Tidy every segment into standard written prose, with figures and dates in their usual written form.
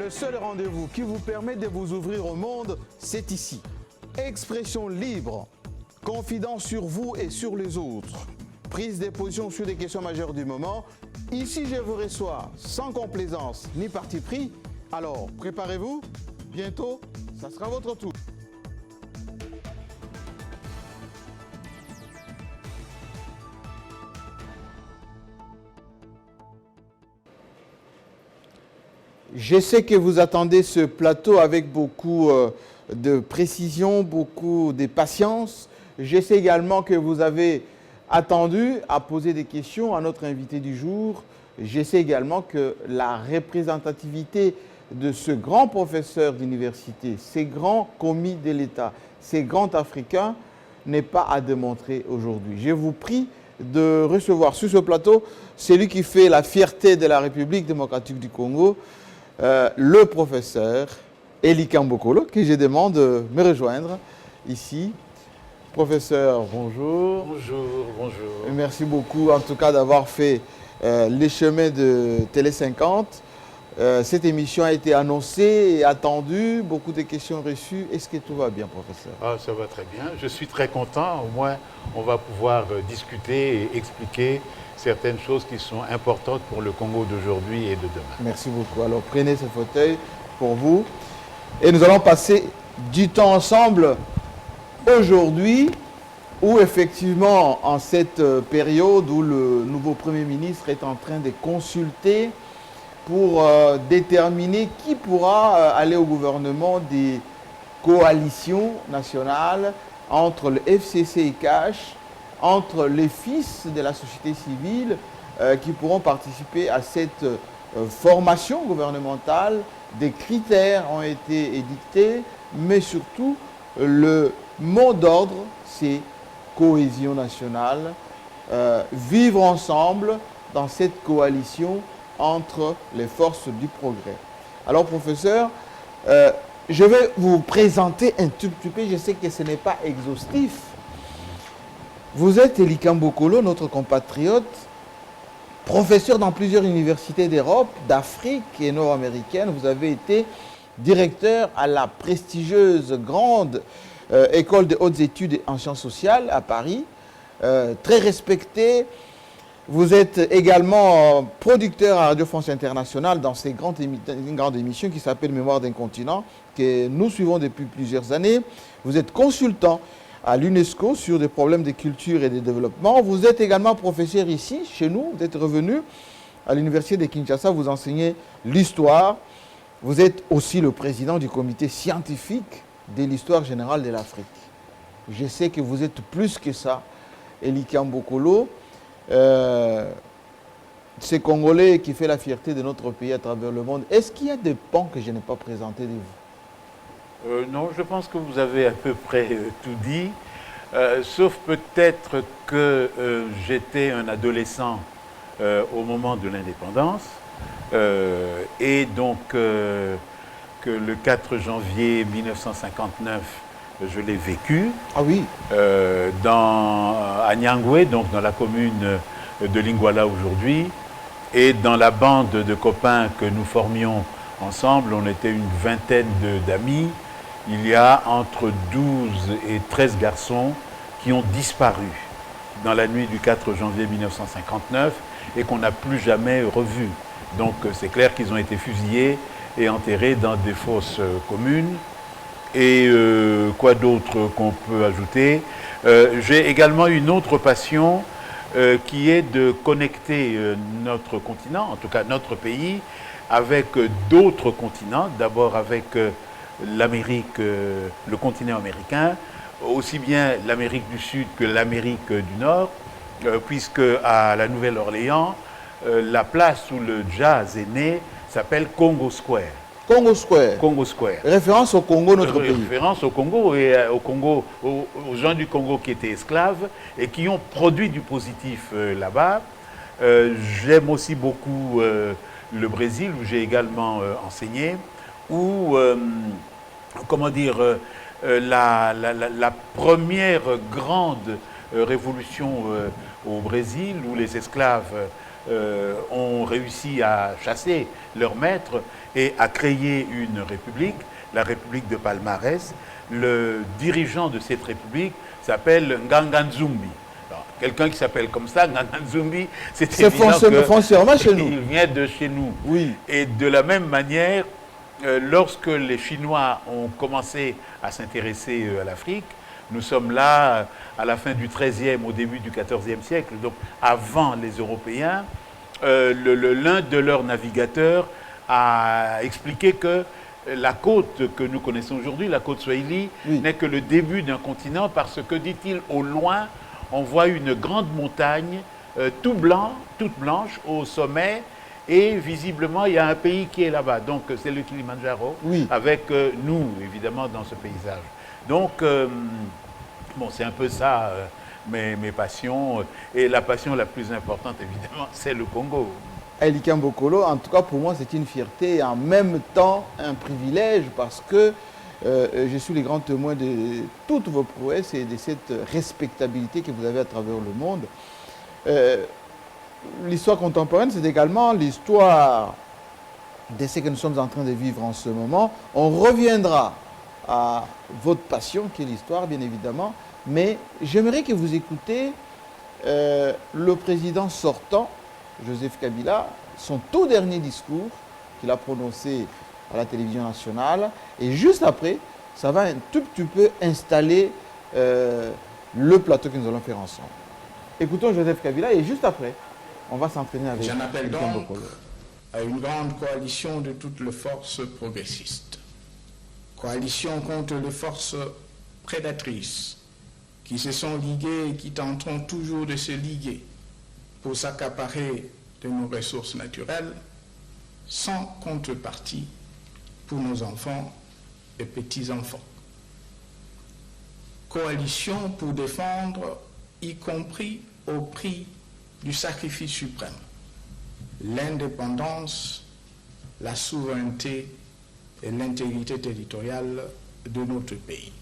Le seul rendez-vous qui vous permet de vous ouvrir au monde, c'est ici. Expression libre, confidence sur vous et sur les autres, prise de position sur des questions majeures du moment. Ici, je vous reçois sans complaisance ni parti pris. Alors, préparez-vous, bientôt, ça sera votre tour. Je sais que vous attendez ce plateau avec beaucoup de précision, beaucoup de patience. Je sais également que vous avez attendu à poser des questions à notre invité du jour. Je sais également que la représentativité de ce grand professeur d'université, ces grands commis de l'État, ces grands Africains, n'est pas à démontrer aujourd'hui. Je vous prie de recevoir sur ce plateau celui qui fait la fierté de la République démocratique du Congo, le professeur Eli Kambokolo, que je demande de me rejoindre ici. Professeur, bonjour. Bonjour, bonjour. Merci beaucoup en tout cas d'avoir fait les chemins de Télé 50. Cette émission a été annoncée et attendue, beaucoup de questions reçues. Est-ce que tout va bien, professeur? Ah, ça va très bien. Je suis très content. Au moins, on va pouvoir discuter et expliquer certaines choses qui sont importantes pour le Congo d'aujourd'hui et de demain. Merci beaucoup. Alors, prenez ce fauteuil pour vous. Et nous allons passer du temps ensemble aujourd'hui, où effectivement, en cette période où le nouveau Premier ministre est en train de consulter pour déterminer qui pourra aller au gouvernement des coalitions nationales entre le FCC et CASH, entre les fils de la société civile qui pourront participer à cette formation gouvernementale. Des critères ont été édictés, mais surtout le mot d'ordre, c'est cohésion nationale, vivre ensemble dans cette coalition entre les forces du progrès. Alors, professeur, je vais vous présenter un tout petit peu, je sais que ce n'est pas exhaustif. Vous êtes Eli Kambokolo, notre compatriote, professeur dans plusieurs universités d'Europe, d'Afrique et nord-américaine. Vous avez été directeur à la prestigieuse grande école de hautes études en sciences sociales à Paris, très respecté. Vous êtes également producteur à Radio France Internationale dans une grande émission qui s'appelle Mémoire d'un continent, que nous suivons depuis plusieurs années. Vous êtes consultant à l'UNESCO sur des problèmes de culture et de développement. Vous êtes également professeur ici, chez nous. Vous êtes revenu à l'université de Kinshasa, vous enseignez l'histoire. Vous êtes aussi le président du comité scientifique de l'histoire générale de l'Afrique. Je sais que vous êtes plus que ça, Eli Kambokolo. Ce Congolais qui fait la fierté de notre pays à travers le monde. Est-ce qu'il y a des ponts que je n'ai pas présentés de vous? Non, je pense que vous avez à peu près tout dit, sauf peut-être que j'étais un adolescent au moment de l'indépendance, et donc que le 4 janvier 1959, je l'ai vécu. Ah oui. À Nyangwe, donc dans la commune de Lingwala aujourd'hui, et dans la bande de copains que nous formions ensemble, on était une vingtaine d'amis. Il y a entre 12 et 13 garçons qui ont disparu dans la nuit du 4 janvier 1959 et qu'on n'a plus jamais revus. Donc c'est clair qu'ils ont été fusillés et enterrés dans des fosses communes. Et quoi d'autre qu'on peut ajouter? J'ai également une autre passion qui est de connecter notre continent, en tout cas notre pays, avec d'autres continents. D'abord avec l'Amérique, le continent américain, aussi bien l'Amérique du Sud que l'Amérique du Nord, puisque à la Nouvelle-Orléans, la place où le jazz est né s'appelle Congo Square. Congo Square. Congo Square. Référence au Congo, notre pays. Référence au Congo et aux gens du Congo qui étaient esclaves et qui ont produit du positif là-bas. J'aime aussi beaucoup le Brésil, où j'ai également enseigné, où, comment dire, la première grande révolution au Brésil, où les esclaves ont réussi à chasser leur maître et à créer une république, la République de Palmarès. Le dirigeant de cette république s'appelle Nganganzumbi. Quelqu'un qui s'appelle comme ça, Nganganzumbi, c'est foncièrement chez nous. Il vient de chez nous. Oui. Et de la même manière, lorsque les Chinois ont commencé à s'intéresser à l'Afrique, nous sommes là à la fin du XIIIe, au début du XIVe siècle, donc avant les Européens, l'un de leurs navigateurs a expliqué que la côte que nous connaissons aujourd'hui, la côte Swahili, n'est que le début d'un continent parce que, dit-il, au loin, on voit une grande montagne toute blanche au sommet et visiblement il y a un pays qui est là-bas. Donc c'est le Kilimandjaro avec nous évidemment dans ce paysage. Donc bon, c'est un peu ça mes passions et la passion la plus importante évidemment c'est le Congo. Eli Kambokolo, en tout cas pour moi c'est une fierté et en même temps un privilège parce que je suis le grand témoin de toutes vos prouesses et de cette respectabilité que vous avez à travers le monde. L'histoire contemporaine, c'est également l'histoire de ce que nous sommes en train de vivre en ce moment. On reviendra à votre passion, qui est l'histoire, bien évidemment, mais j'aimerais que vous écoutez le président sortant, Joseph Kabila, son tout dernier discours qu'il a prononcé à la télévision nationale. Et juste après, ça va un tout petit peu installer le plateau que nous allons faire ensemble. Écoutons Joseph Kabila et juste après, on va s'entraîner avec... J'en appelle donc à une grande coalition de toutes les forces progressistes. Coalition contre les forces prédatrices qui se sont liguées et qui tenteront toujours de se liguer pour s'accaparer de nos ressources naturelles sans contrepartie pour nos enfants et petits-enfants. Coalition pour défendre, y compris au prix du sacrifice suprême, l'indépendance, la souveraineté et l'intégrité territoriale de notre pays.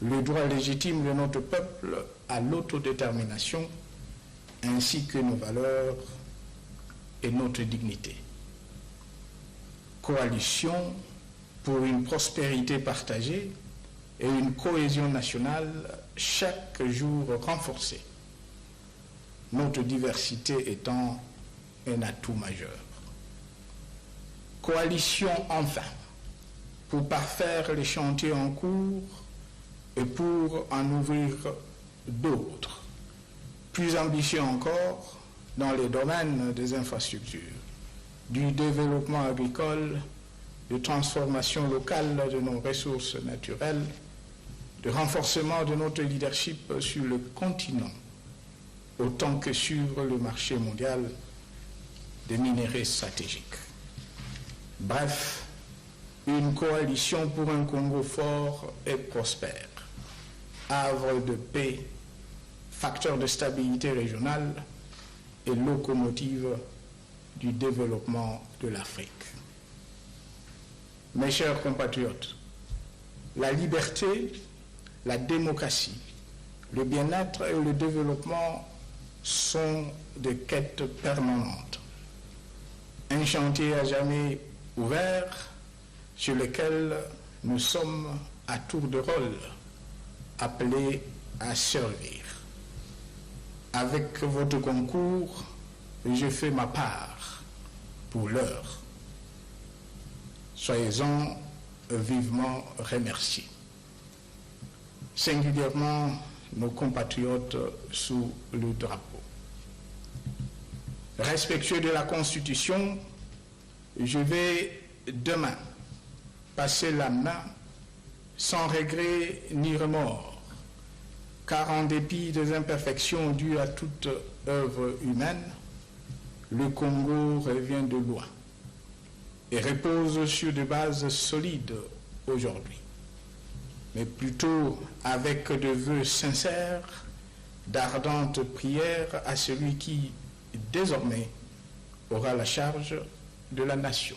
Le droit légitime de notre peuple à l'autodétermination ainsi que nos valeurs et notre dignité. Coalition pour une prospérité partagée et une cohésion nationale chaque jour renforcée, notre diversité étant un atout majeur. Coalition enfin pour parfaire les chantiers en cours et pour en ouvrir d'autres, plus ambitieux encore dans les domaines des infrastructures, du développement agricole, de transformation locale de nos ressources naturelles, de renforcement de notre leadership sur le continent, autant que sur le marché mondial des minéraux stratégiques. Bref, une coalition pour un Congo fort et prospère, havre de paix, facteur de stabilité régionale et locomotive du développement de l'Afrique. Mes chers compatriotes, la liberté, la démocratie, le bien-être et le développement sont des quêtes permanentes. Un chantier à jamais ouvert sur lequel nous sommes à tour de rôle appelés à servir. Avec votre concours, je fais ma part pour l'heure. Soyez-en vivement remerciés. Singulièrement nos compatriotes sous le drapeau. Respectueux de la Constitution, je vais demain passer la main sans regret ni remords, car en dépit des imperfections dues à toute œuvre humaine, le Congo revient de loin et repose sur des bases solides aujourd'hui, mais plutôt avec de vœux sincères, d'ardentes prières à celui qui, désormais, aura la charge de la nation.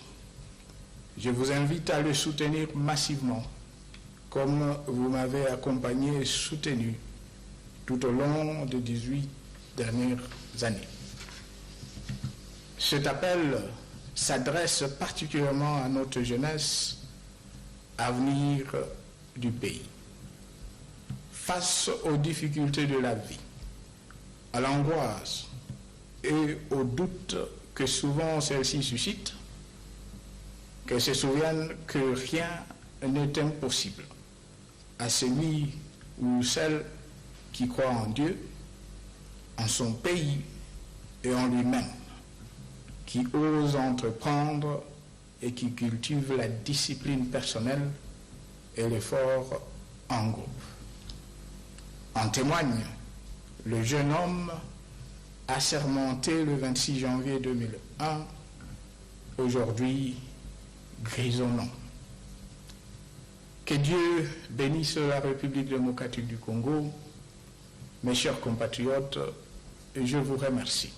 Je vous invite à le soutenir massivement, comme vous m'avez accompagné et soutenu tout au long des 18 dernières années. Cet appel s'adresse particulièrement à notre jeunesse, avenir du pays. Face aux difficultés de la vie, à l'angoisse et aux doutes que souvent celle-ci suscite, qu'elle se souvienne que rien n'est impossible à celui ou celle qui croit en Dieu, en son pays et en lui-même, qui ose entreprendre et qui cultive la discipline personnelle et l'effort en groupe. En témoigne le jeune homme assermenté le 26 janvier 2001, aujourd'hui grisonnant. Que Dieu bénisse la République démocratique du Congo. Mes chers compatriotes, je vous remercie.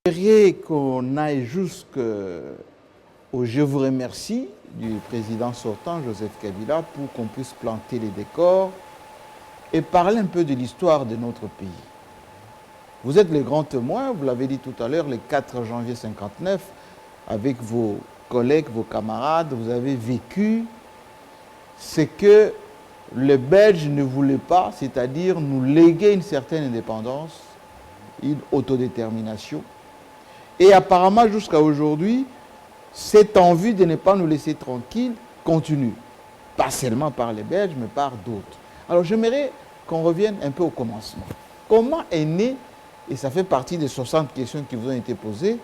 J'aimerais qu'on aille jusqu'au je vous remercie du président sortant, Joseph Kabila, pour qu'on puisse planter les décors et parler un peu de l'histoire de notre pays. Vous êtes les grands témoins, vous l'avez dit tout à l'heure, le 4 janvier 1959, avec vos collègues, vos camarades, vous avez vécu ce que les Belges ne voulaient pas, c'est-à-dire nous léguer une certaine indépendance, une autodétermination. Et apparemment, jusqu'à aujourd'hui, cette envie de ne pas nous laisser tranquilles continue. Pas seulement par les Belges, mais par d'autres. Alors j'aimerais qu'on revienne un peu au commencement. Comment est né, et ça fait partie des 60 questions qui vous ont été posées,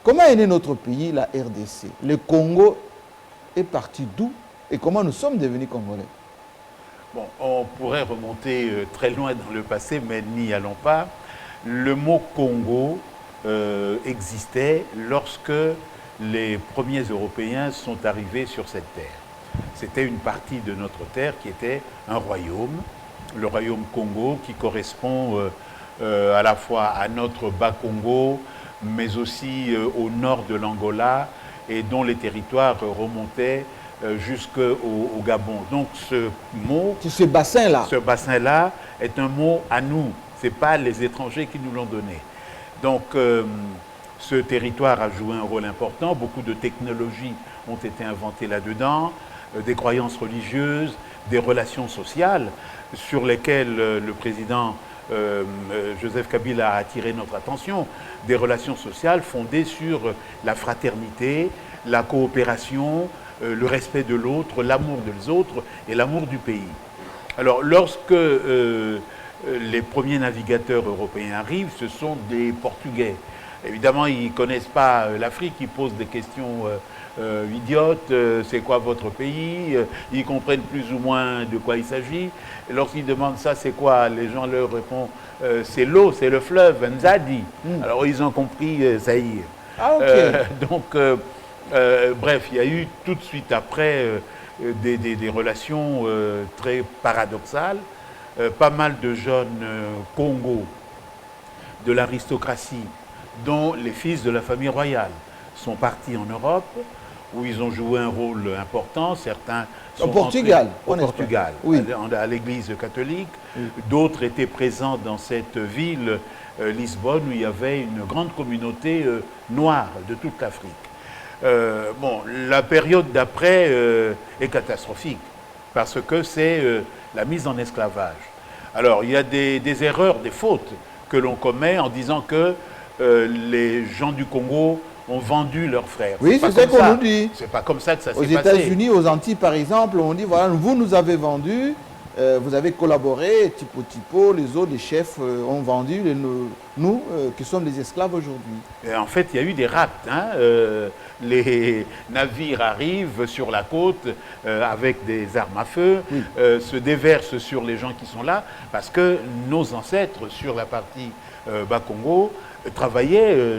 comment est né notre pays, la RDC? Le Congo est parti d'où et comment nous sommes devenus Congolais? Bon, on pourrait remonter très loin dans le passé, mais n'y allons pas. Le mot Congo existait lorsque les premiers Européens sont arrivés sur cette terre. C'était une partie de notre terre qui était un royaume, le royaume Congo, qui correspond à la fois à notre Bas-Congo, mais aussi au nord de l'Angola, et dont les territoires remontaient jusqu'au Gabon. Donc ce mot... Ce bassin-là. Ce bassin-là est un mot à nous. Ce n'est pas les étrangers qui nous l'ont donné. Donc ce territoire a joué un rôle important. Beaucoup de technologies ont été inventées là-dedans, des croyances religieuses, des relations sociales sur lesquelles le président Joseph Kabila a attiré notre attention, des relations sociales fondées sur la fraternité, la coopération, le respect de l'autre, l'amour des autres et l'amour du pays. Alors, lorsque les premiers navigateurs européens arrivent, ce sont des Portugais. Évidemment, ils ne connaissent pas l'Afrique, ils posent des questions idiotes, c'est quoi votre pays? Ils comprennent plus ou moins de quoi il s'agit. Lorsqu'ils demandent ça, c'est quoi? Les gens leur répondent, c'est l'eau, c'est le fleuve, Nzadi. Alors, ils ont compris, ça y est. Ah, ok. Donc, bref, il y a eu tout de suite après des relations très paradoxales. Pas mal de jeunes Congo de l'aristocratie, dont les fils de la famille royale, sont partis en Europe, où ils ont joué un rôle important. Certains sont au Portugal, au Portugal, oui, à l'église catholique. Oui. D'autres étaient présents dans cette ville, Lisbonne, où il y avait une grande communauté noire de toute l'Afrique. Bon, la période d'après est catastrophique, parce que c'est la mise en esclavage. Alors, il y a des erreurs, des fautes que l'on commet en disant que les gens du Congo ont vendu leurs frères. Oui, c'est ça qu'on nous dit. C'est pas comme ça que ça s'est Aux passé. États-Unis, aux Antilles, par exemple, on dit, voilà, vous nous avez vendu, vous avez collaboré, typo, les autres, les chefs ont vendu, nous, qui sommes des esclaves aujourd'hui. Et en fait, il y a eu des rapts. Hein, les navires arrivent sur la côte avec des armes à feu, Oui. Se déversent sur les gens qui sont là, parce que nos ancêtres, sur la partie Bas-Congo, travaillaient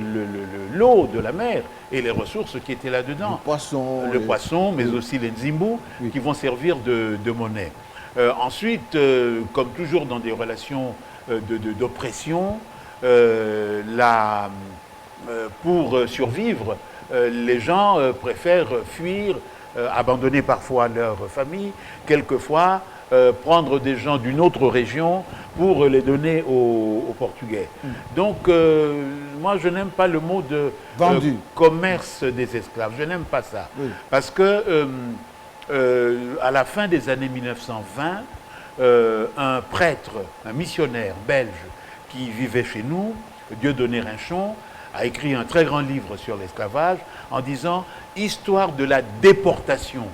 l'eau de la mer et les ressources qui étaient là-dedans. Le poisson, mais aussi les nzimbu, Oui. qui vont servir de monnaie. Ensuite, comme toujours dans des relations d'oppression, pour survivre, les gens préfèrent fuir, abandonner parfois leur famille, quelquefois prendre des gens d'une autre région pour les donner aux Portugais. Donc, moi, je n'aime pas le mot de commerce des esclaves. Je n'aime pas ça. Oui. Parce que, à la fin des années 1920, un prêtre, un missionnaire belge qui vivait chez nous, Dieudonné Rinchon, a écrit un très grand livre sur l'esclavage en disant « Histoire de la déportation ».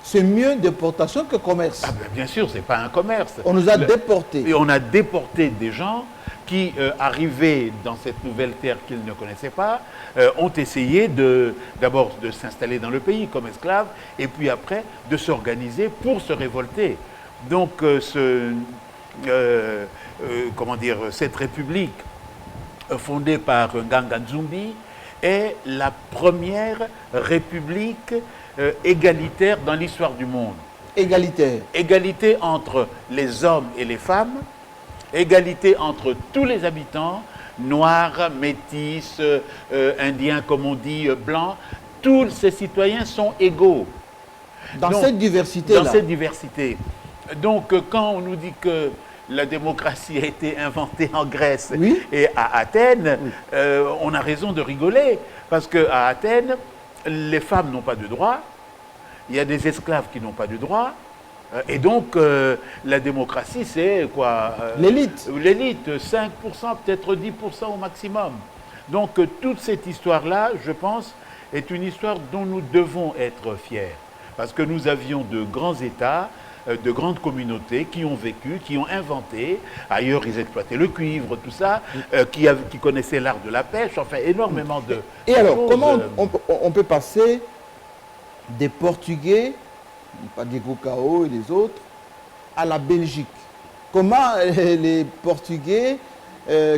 C'est mieux déportation que commerce. Ah ben bien sûr, ce n'est pas un commerce. On nous a déportés. Et on a déporté des gens qui, arrivés dans cette nouvelle terre qu'ils ne connaissaient pas, ont essayé d'abord de s'installer dans le pays comme esclaves, et puis après de s'organiser pour se révolter. Donc, cette république fondée par Nganga Nzumbi est la première république égalitaire dans l'histoire du monde. Égalitaire. Égalité entre les hommes et les femmes, égalité entre tous les habitants, noirs, métis, indiens comme on dit, blancs, tous ces citoyens sont égaux. Dans cette diversité-là. Dans cette diversité. Donc quand on nous dit que la démocratie a été inventée en Grèce et à Athènes, on a raison de rigoler, parce qu'à Athènes, les femmes n'ont pas de droit, il y a des esclaves qui n'ont pas de droit, et donc la démocratie, c'est quoi l'élite. L'élite, 5%, peut-être 10% au maximum. Donc toute cette histoire-là, je pense, est une histoire dont nous devons être fiers, parce que nous avions de grands États, de grandes communautés qui ont vécu, qui ont inventé, ailleurs ils exploitaient le cuivre, tout ça, qui connaissaient l'art de la pêche, enfin énormément de Et alors, choses. Comment on peut passer des Portugais, pas des Gokao et des autres, à la Belgique? Comment les Portugais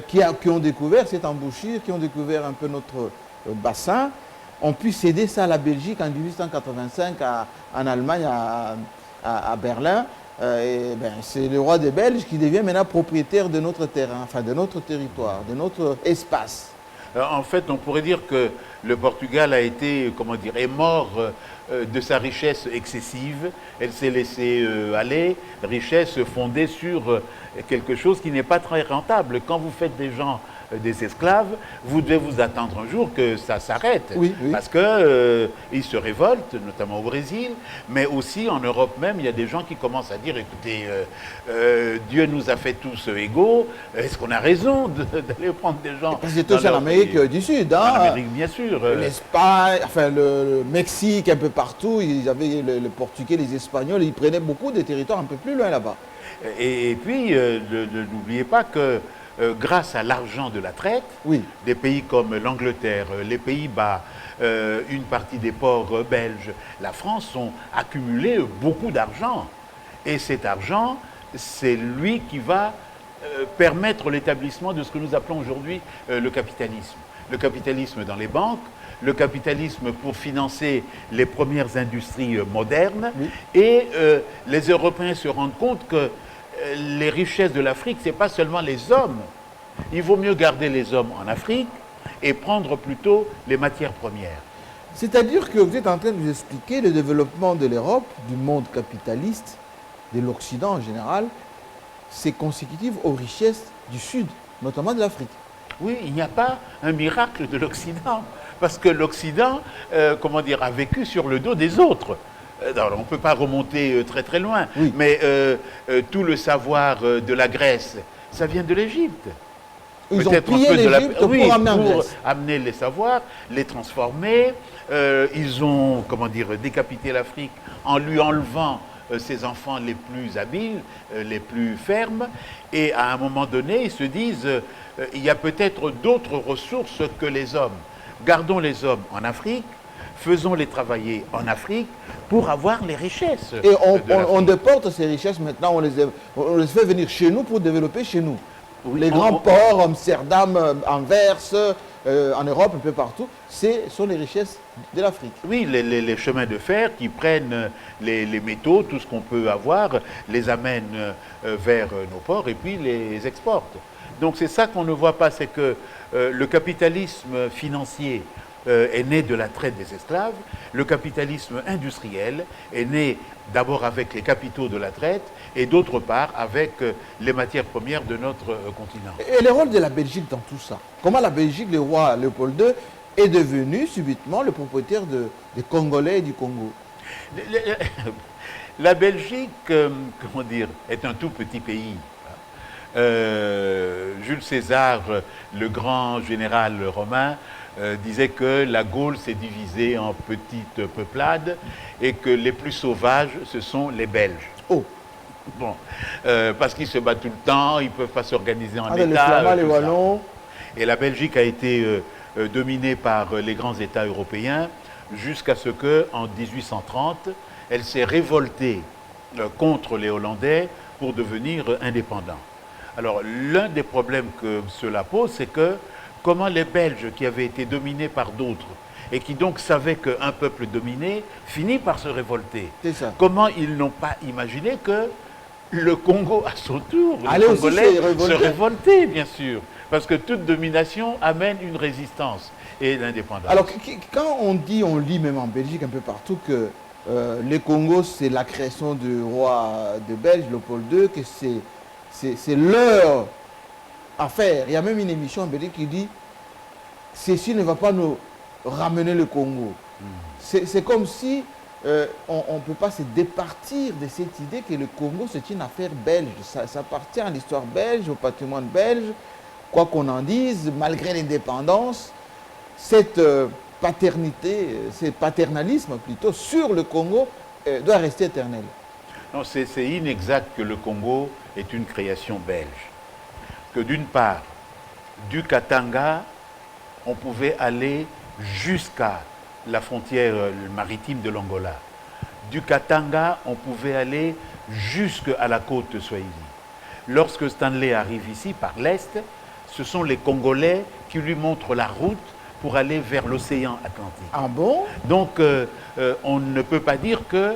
qui ont découvert cette embouchure, qui ont découvert un peu notre bassin, ont pu céder ça à la Belgique en 1885 en Allemagne, à Berlin, c'est le roi des Belges qui devient maintenant propriétaire de notre terrain, enfin de notre territoire, de notre espace. En fait, on pourrait dire que le Portugal a été, est mort de sa richesse excessive. Elle s'est laissée aller, richesse fondée sur quelque chose qui n'est pas très rentable. Quand vous faites des gens des esclaves, vous devez vous attendre un jour que ça s'arrête. Parce qu'ils se révoltent, notamment au Brésil, mais aussi en Europe même, il y a des gens qui commencent à dire, écoutez, Dieu nous a fait tous égaux, est-ce qu'on a raison d'aller prendre des gens... C'est tous en Amérique du Sud. Hein, en Amérique, bien sûr. L'Espagne, enfin le Mexique, un peu partout, ils avaient le Portugais, les Espagnols, ils prenaient beaucoup de territoires un peu plus loin là-bas. Et puis, n'oubliez pas que grâce à l'argent de la traite, des pays comme l'Angleterre, les Pays-Bas, une partie des ports belges, la France ont accumulé beaucoup d'argent. Et cet argent, c'est lui qui va permettre l'établissement de ce que nous appelons aujourd'hui le capitalisme. Le capitalisme dans les banques, le capitalisme pour financer les premières industries modernes. Et les Européens se rendent compte que les richesses de l'Afrique, ce n'est pas seulement les hommes. Il vaut mieux garder les hommes en Afrique et prendre plutôt les matières premières. C'est-à-dire que vous êtes en train de nous expliquer le développement de l'Europe, du monde capitaliste, de l'Occident en général, c'est consécutif aux richesses du Sud, notamment de l'Afrique. Oui, il n'y a pas un miracle de l'Occident, parce que l'Occident, a vécu sur le dos des autres. Alors, on ne peut pas remonter très très loin, mais tout le savoir de la Grèce, ça vient de l'Égypte. Ils ont pillé l'Égypte pour amener en Grèce. Amener les savoirs, les transformer. Ils ont, décapité l'Afrique en lui enlevant ses enfants les plus habiles, les plus fermes. Et à un moment donné, ils se disent, il y a peut-être d'autres ressources que les hommes. Gardons les hommes en Afrique, faisons-les travailler en Afrique pour avoir les richesses. Et on déporte ces richesses maintenant, on les fait venir chez nous pour développer chez nous. Les grands ports, Amsterdam, Anvers, en Europe, un peu partout, ce sont les richesses de l'Afrique. Oui, les chemins de fer qui prennent les métaux, tout ce qu'on peut avoir, les amènent vers nos ports et puis les exportent. Donc c'est ça qu'on ne voit pas, c'est que le capitalisme financier est né de la traite des esclaves, le capitalisme industriel est né d'abord avec les capitaux de la traite et d'autre part avec les matières premières de notre continent. Et le rôle de la Belgique dans tout ça? Comment la Belgique, le roi Léopold II, est devenu subitement le propriétaire des Congolais et du Congo? La Belgique, comment dire, est un tout petit pays. Jules César, le grand général romain, disait que la Gaule s'est divisée en petites peuplades et que les plus sauvages, ce sont les Belges. Oh. Bon, parce qu'ils se battent tout le temps, ils ne peuvent pas s'organiser en Les État. Flamands, les Wallons. Et la Belgique a été dominée par les grands États européens jusqu'à ce qu'en 1830, elle s'est révoltée contre les Hollandais pour devenir indépendante. Alors, l'un des problèmes que cela pose, c'est que comment les Belges, qui avaient été dominés par d'autres, et qui donc savaient qu'un peuple dominé finit par se révolter, comment ils n'ont pas imaginé que le Congo, à son tour, les Congolais se révoltaient, bien sûr, parce que toute domination amène une résistance et l'indépendance. Alors, quand on lit même en Belgique, un peu partout, que le Congo, c'est la création du roi de Belge, Léopold II, que c'est leur affaire. Il y a même une émission en Belgique qui dit « Ceci ne va pas nous ramener le Congo ». C'est comme si on ne peut pas se départir de cette idée que le Congo, c'est une affaire belge. Ça appartient à l'histoire belge, au patrimoine belge. Quoi qu'on en dise, malgré l'indépendance, cette paternité, ce paternalisme plutôt sur le Congo doit rester éternel. Non, c'est inexact que le Congo est une création belge. Que d'une part, du Katanga, on pouvait aller jusqu'à la frontière maritime de l'Angola. Du Katanga, on pouvait aller jusqu'à la côte Swahili. Lorsque Stanley arrive ici, par l'Est, ce sont les Congolais qui lui montrent la route pour aller vers l'océan Atlantique. Ah bon? Donc, on ne peut pas dire que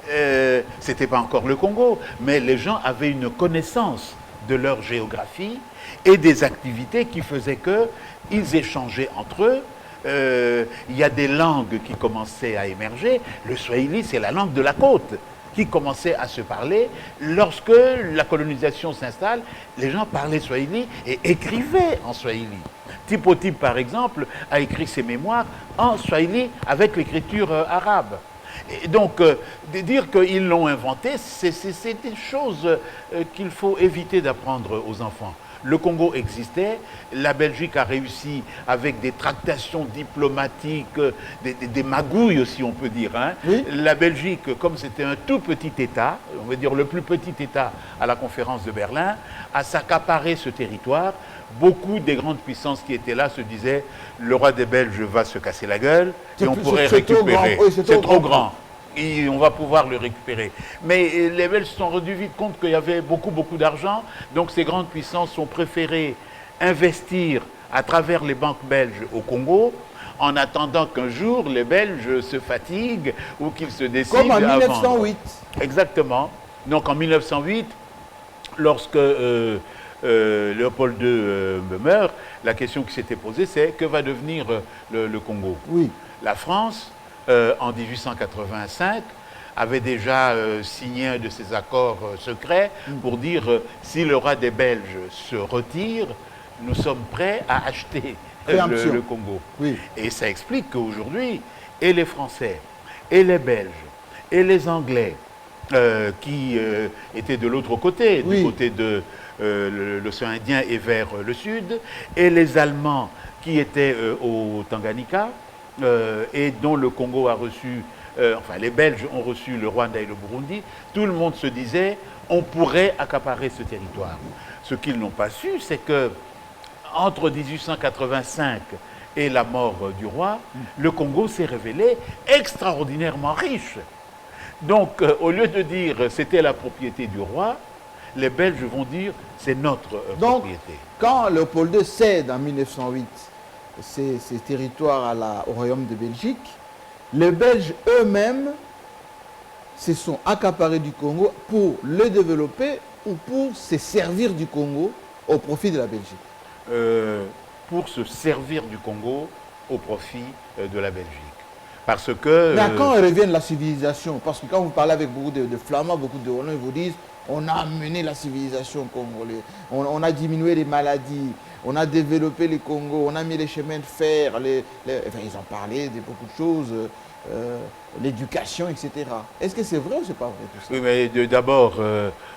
ce n'était pas encore le Congo, mais les gens avaient une connaissance de leur géographie et des activités qui faisaient qu'ils échangeaient entre eux. Il y a des langues qui commençaient à émerger. Le Swahili, c'est la langue de la côte qui commençait à se parler. Lorsque la colonisation s'installe, les gens parlaient Swahili et écrivaient en Swahili. Tipo Type, par exemple, a écrit ses mémoires en Swahili avec l'écriture arabe. Et donc, de dire qu'ils l'ont inventé, c'est des choses qu'il faut éviter d'apprendre aux enfants. Le Congo existait, la Belgique a réussi avec des tractations diplomatiques, des magouilles aussi on peut dire. Hein. Oui. La Belgique, comme c'était un tout petit État, on va dire le plus petit État à la conférence de Berlin, a s'accaparé ce territoire. Beaucoup des grandes puissances qui étaient là se disaient le roi des Belges va se casser la gueule et on pourrait récupérer. C'est trop grand. Et on va pouvoir le récupérer. Mais les Belges se sont rendus vite compte qu'il y avait beaucoup d'argent. Donc ces grandes puissances ont préféré investir à travers les banques belges au Congo en attendant qu'un jour les Belges se fatiguent ou qu'ils se décident à vendre. Comme en 1908. Exactement. Donc en 1908, lorsque Léopold II meurt, la question qui s'était posée, c'est que va devenir le Congo? Oui. La France, en 1885, avait déjà signé un de ces accords secrets pour dire si le roi des Belges se retire, nous sommes prêts à acheter le Congo. Oui. Et ça explique qu'aujourd'hui, et les Français, et les Belges, et les Anglais, qui étaient de l'autre côté, du côté de l'océan Indien et vers le sud, et les Allemands qui étaient au Tanganyika, et dont le Congo a reçu, enfin les Belges ont reçu le Rwanda et le Burundi, tout le monde se disait on pourrait accaparer ce territoire. Ce qu'ils n'ont pas su, c'est que entre 1885 et la mort du roi, le Congo s'est révélé extraordinairement riche. Donc, au lieu de dire c'était la propriété du roi, les Belges vont dire c'est notre propriété. Donc, quand Léopold II cède en 1908 ces territoires au Royaume de Belgique, les Belges eux-mêmes se sont accaparés du Congo pour le développer ou pour se servir du Congo au profit de la Belgique? Pour se servir du Congo au profit de la Belgique. Parce que... Mais à quand revient la civilisation? Parce que quand vous parlez avec beaucoup de Flamands, beaucoup de Wallons, ils vous disent on a amené la civilisation congolaise, on a diminué les maladies, on a développé les Congos, on a mis les chemins de fer, enfin, ils ont parlé de beaucoup de choses, l'éducation, etc. Est-ce que c'est vrai ou c'est pas vrai tout ça? Oui, mais d'abord,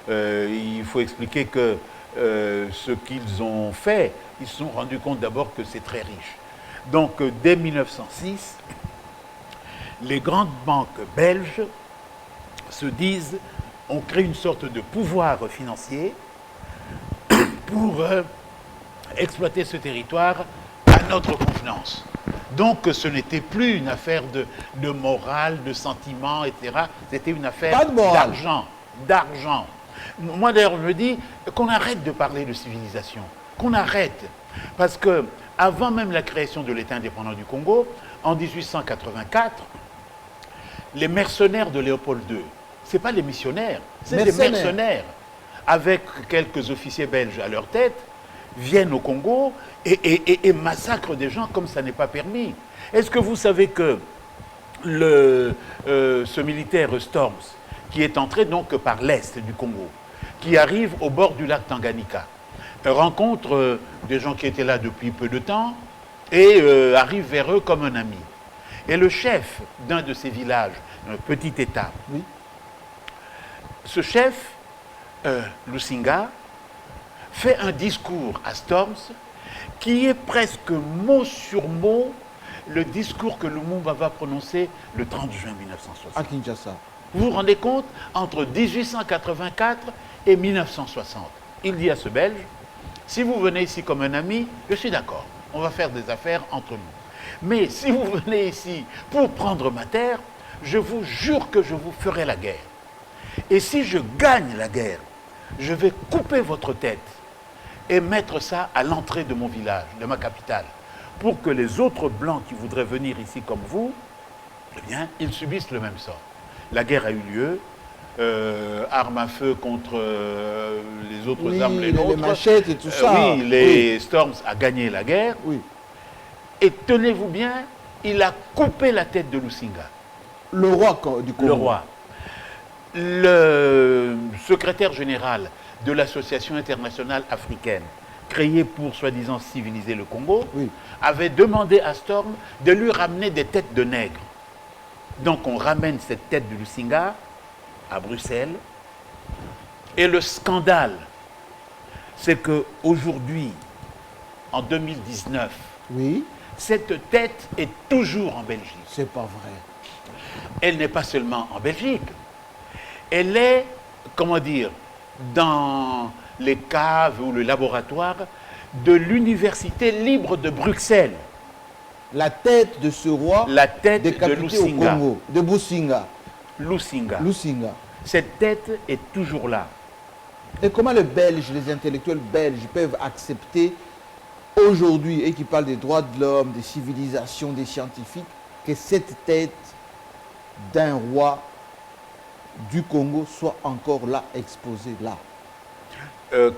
il faut expliquer que ce qu'ils ont fait, ils se sont rendus compte d'abord que c'est très riche. Donc, dès 1906, les grandes banques belges se disent on crée une sorte de pouvoir financier pour exploiter ce territoire à notre convenance. Donc ce n'était plus une affaire de morale, de sentiment, etc. C'était une affaire d'argent. Moi d'ailleurs je me dis qu'on arrête de parler de civilisation, qu'on arrête. Parce que avant même la création de l'État indépendant du Congo, en 1884, les mercenaires de Léopold II, ce n'est pas les missionnaires, c'est des mercenaires, avec quelques officiers belges à leur tête, viennent au Congo et massacrent des gens comme ça n'est pas permis. Est-ce que vous savez que ce militaire Storms, qui est entré donc par l'est du Congo, qui arrive au bord du lac Tanganyika, rencontre des gens qui étaient là depuis peu de temps et arrive vers eux comme un ami. Et le chef d'un de ces villages, un petit État, oui. Ce chef, Lusinga, fait un discours à Storms qui est presque mot sur mot le discours que Lumumba va prononcer le 30 juin 1960. À Kinshasa. Vous vous rendez compte? Entre 1884 et 1960. Il dit à ce Belge, si vous venez ici comme un ami, je suis d'accord, on va faire des affaires entre nous. Mais si vous venez ici pour prendre ma terre, je vous jure que je vous ferai la guerre. Et si je gagne la guerre, je vais couper votre tête et mettre ça à l'entrée de mon village, de ma capitale, pour que les autres Blancs qui voudraient venir ici comme vous, eh bien, ils subissent le même sort. La guerre a eu lieu, armes à feu contre les autres armes, les nôtres. Les machettes et tout ça. Oui, les Storms a gagné la guerre. Oui. Et tenez-vous bien, il a coupé la tête de Lusinga. Le roi du Congo. Le roi. Le secrétaire général de l'Association internationale africaine, créée pour soi-disant civiliser le Congo, oui, avait demandé à Storm de lui ramener des têtes de nègres. Donc on ramène cette tête de Lusinga à Bruxelles. Et le scandale, c'est qu'aujourd'hui, en 2019, oui, cette tête est toujours en Belgique. C'est pas vrai. Elle n'est pas seulement en Belgique. Elle est, comment dire, dans les caves ou le laboratoire de l'Université libre de Bruxelles. La tête de ce roi, la tête de Lusinga. Au Congo, de Businga. Lusinga. Cette tête est toujours là. Et comment les Belges, les intellectuels belges peuvent accepter aujourd'hui, et qui parlent des droits de l'homme, des civilisations, des scientifiques, que cette tête d'un roi du Congo soit encore là, exposée là?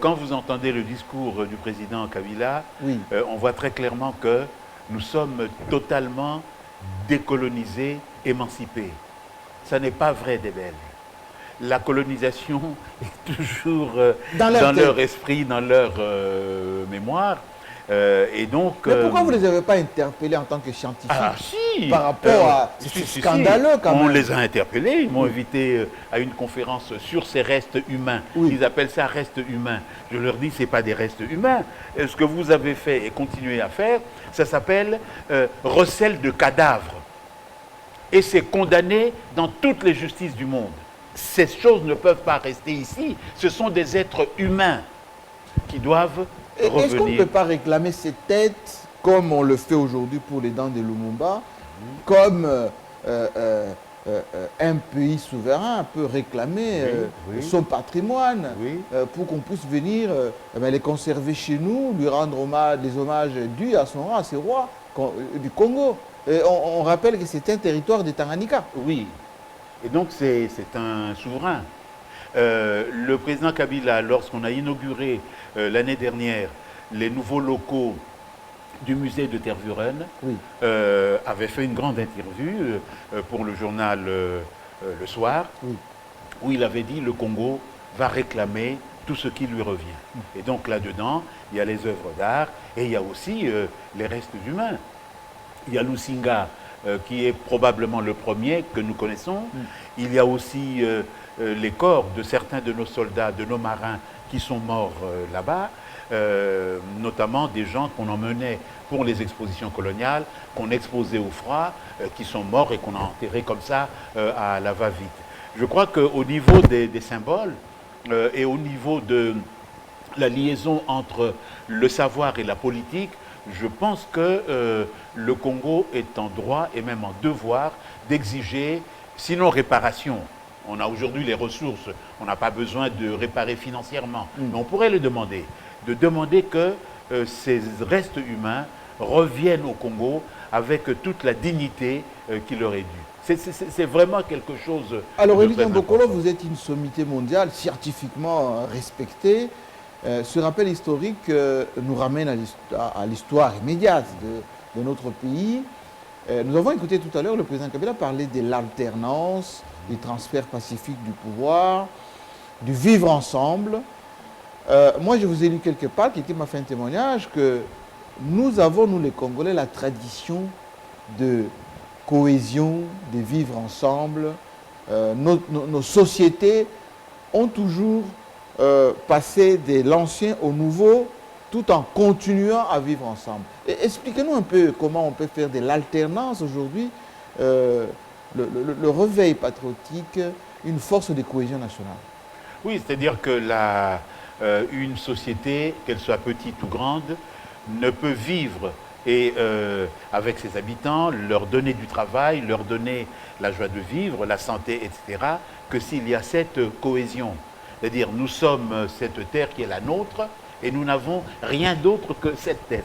Quand vous entendez le discours du président Kabila, oui, on voit très clairement que nous sommes totalement décolonisés, émancipés. Ça n'est pas vrai des Belges. La colonisation est toujours dans leur esprit, dans leur mémoire. Et donc, mais pourquoi vous ne les avez pas interpellés en tant que scientifiques? Ah si, par rapport à... C'est scandaleux quand même. On les a interpellés, ils m'ont invité à une conférence sur ces restes humains. Oui. Ils appellent ça restes humains. Je leur dis, ce n'est pas des restes humains. Ce que vous avez fait et continuez à faire, ça s'appelle recel de cadavres. Et c'est condamné dans toutes les justices du monde. Ces choses ne peuvent pas rester ici. Ce sont des êtres humains qui doivent... Est-ce qu'on ne peut pas réclamer ces têtes, comme on le fait aujourd'hui pour les dents de Lumumba, comme un pays souverain peut réclamer son patrimoine, pour qu'on puisse venir les conserver chez nous, lui rendre hommage, des hommages dus à son roi, à ses rois du Congo. On rappelle que c'est un territoire de Tanganyika. Oui, et donc c'est un souverain. Le président Kabila, lorsqu'on a inauguré l'année dernière les nouveaux locaux du musée de Tervuren Oui. avait fait une grande interview pour le journal Le Soir, Oui. où il avait dit le Congo va réclamer tout ce qui lui revient. Et donc là-dedans, il y a les œuvres d'art et il y a aussi les restes humains. Il y a Lusinga, qui est probablement le premier que nous connaissons. Il y a aussi les corps de certains de nos soldats, de nos marins qui sont morts là-bas, notamment des gens qu'on emmenait pour les expositions coloniales, qu'on exposait au froid, qui sont morts et qu'on a enterrés comme ça à la va-vite. Je crois qu'au niveau des symboles et au niveau de la liaison entre le savoir et la politique, je pense que le Congo est en droit et même en devoir d'exiger, sinon réparation. On a aujourd'hui les ressources, on n'a pas besoin de réparer financièrement, mais on pourrait le demander, de demander que ces restes humains reviennent au Congo avec toute la dignité qui leur est due. C'est vraiment quelque chose. Alors, de Élie très Bokolo, important. vous êtes une sommité mondiale scientifiquement respectée. Ce rappel historique nous ramène à l'histoire immédiate de notre pays. Nous avons écouté tout à l'heure le président Kabila parler de l'alternance, du transfert pacifique du pouvoir, du vivre ensemble. Moi, je vous ai lu quelque part, quelqu'un m'a fait un témoignage, que nous avons, nous les Congolais, la tradition de cohésion, de vivre ensemble. Nos sociétés ont toujours passé de l'ancien au nouveau, tout en continuant à vivre ensemble. Expliquez-nous un peu comment on peut faire de l'alternance aujourd'hui, le réveil patriotique, une force de cohésion nationale. Oui, c'est-à-dire que une société, qu'elle soit petite ou grande, ne peut vivre avec ses habitants, leur donner du travail, leur donner la joie de vivre, la santé, etc., que s'il y a cette cohésion. C'est-à-dire, nous sommes cette terre qui est la nôtre et nous n'avons rien d'autre que cette terre.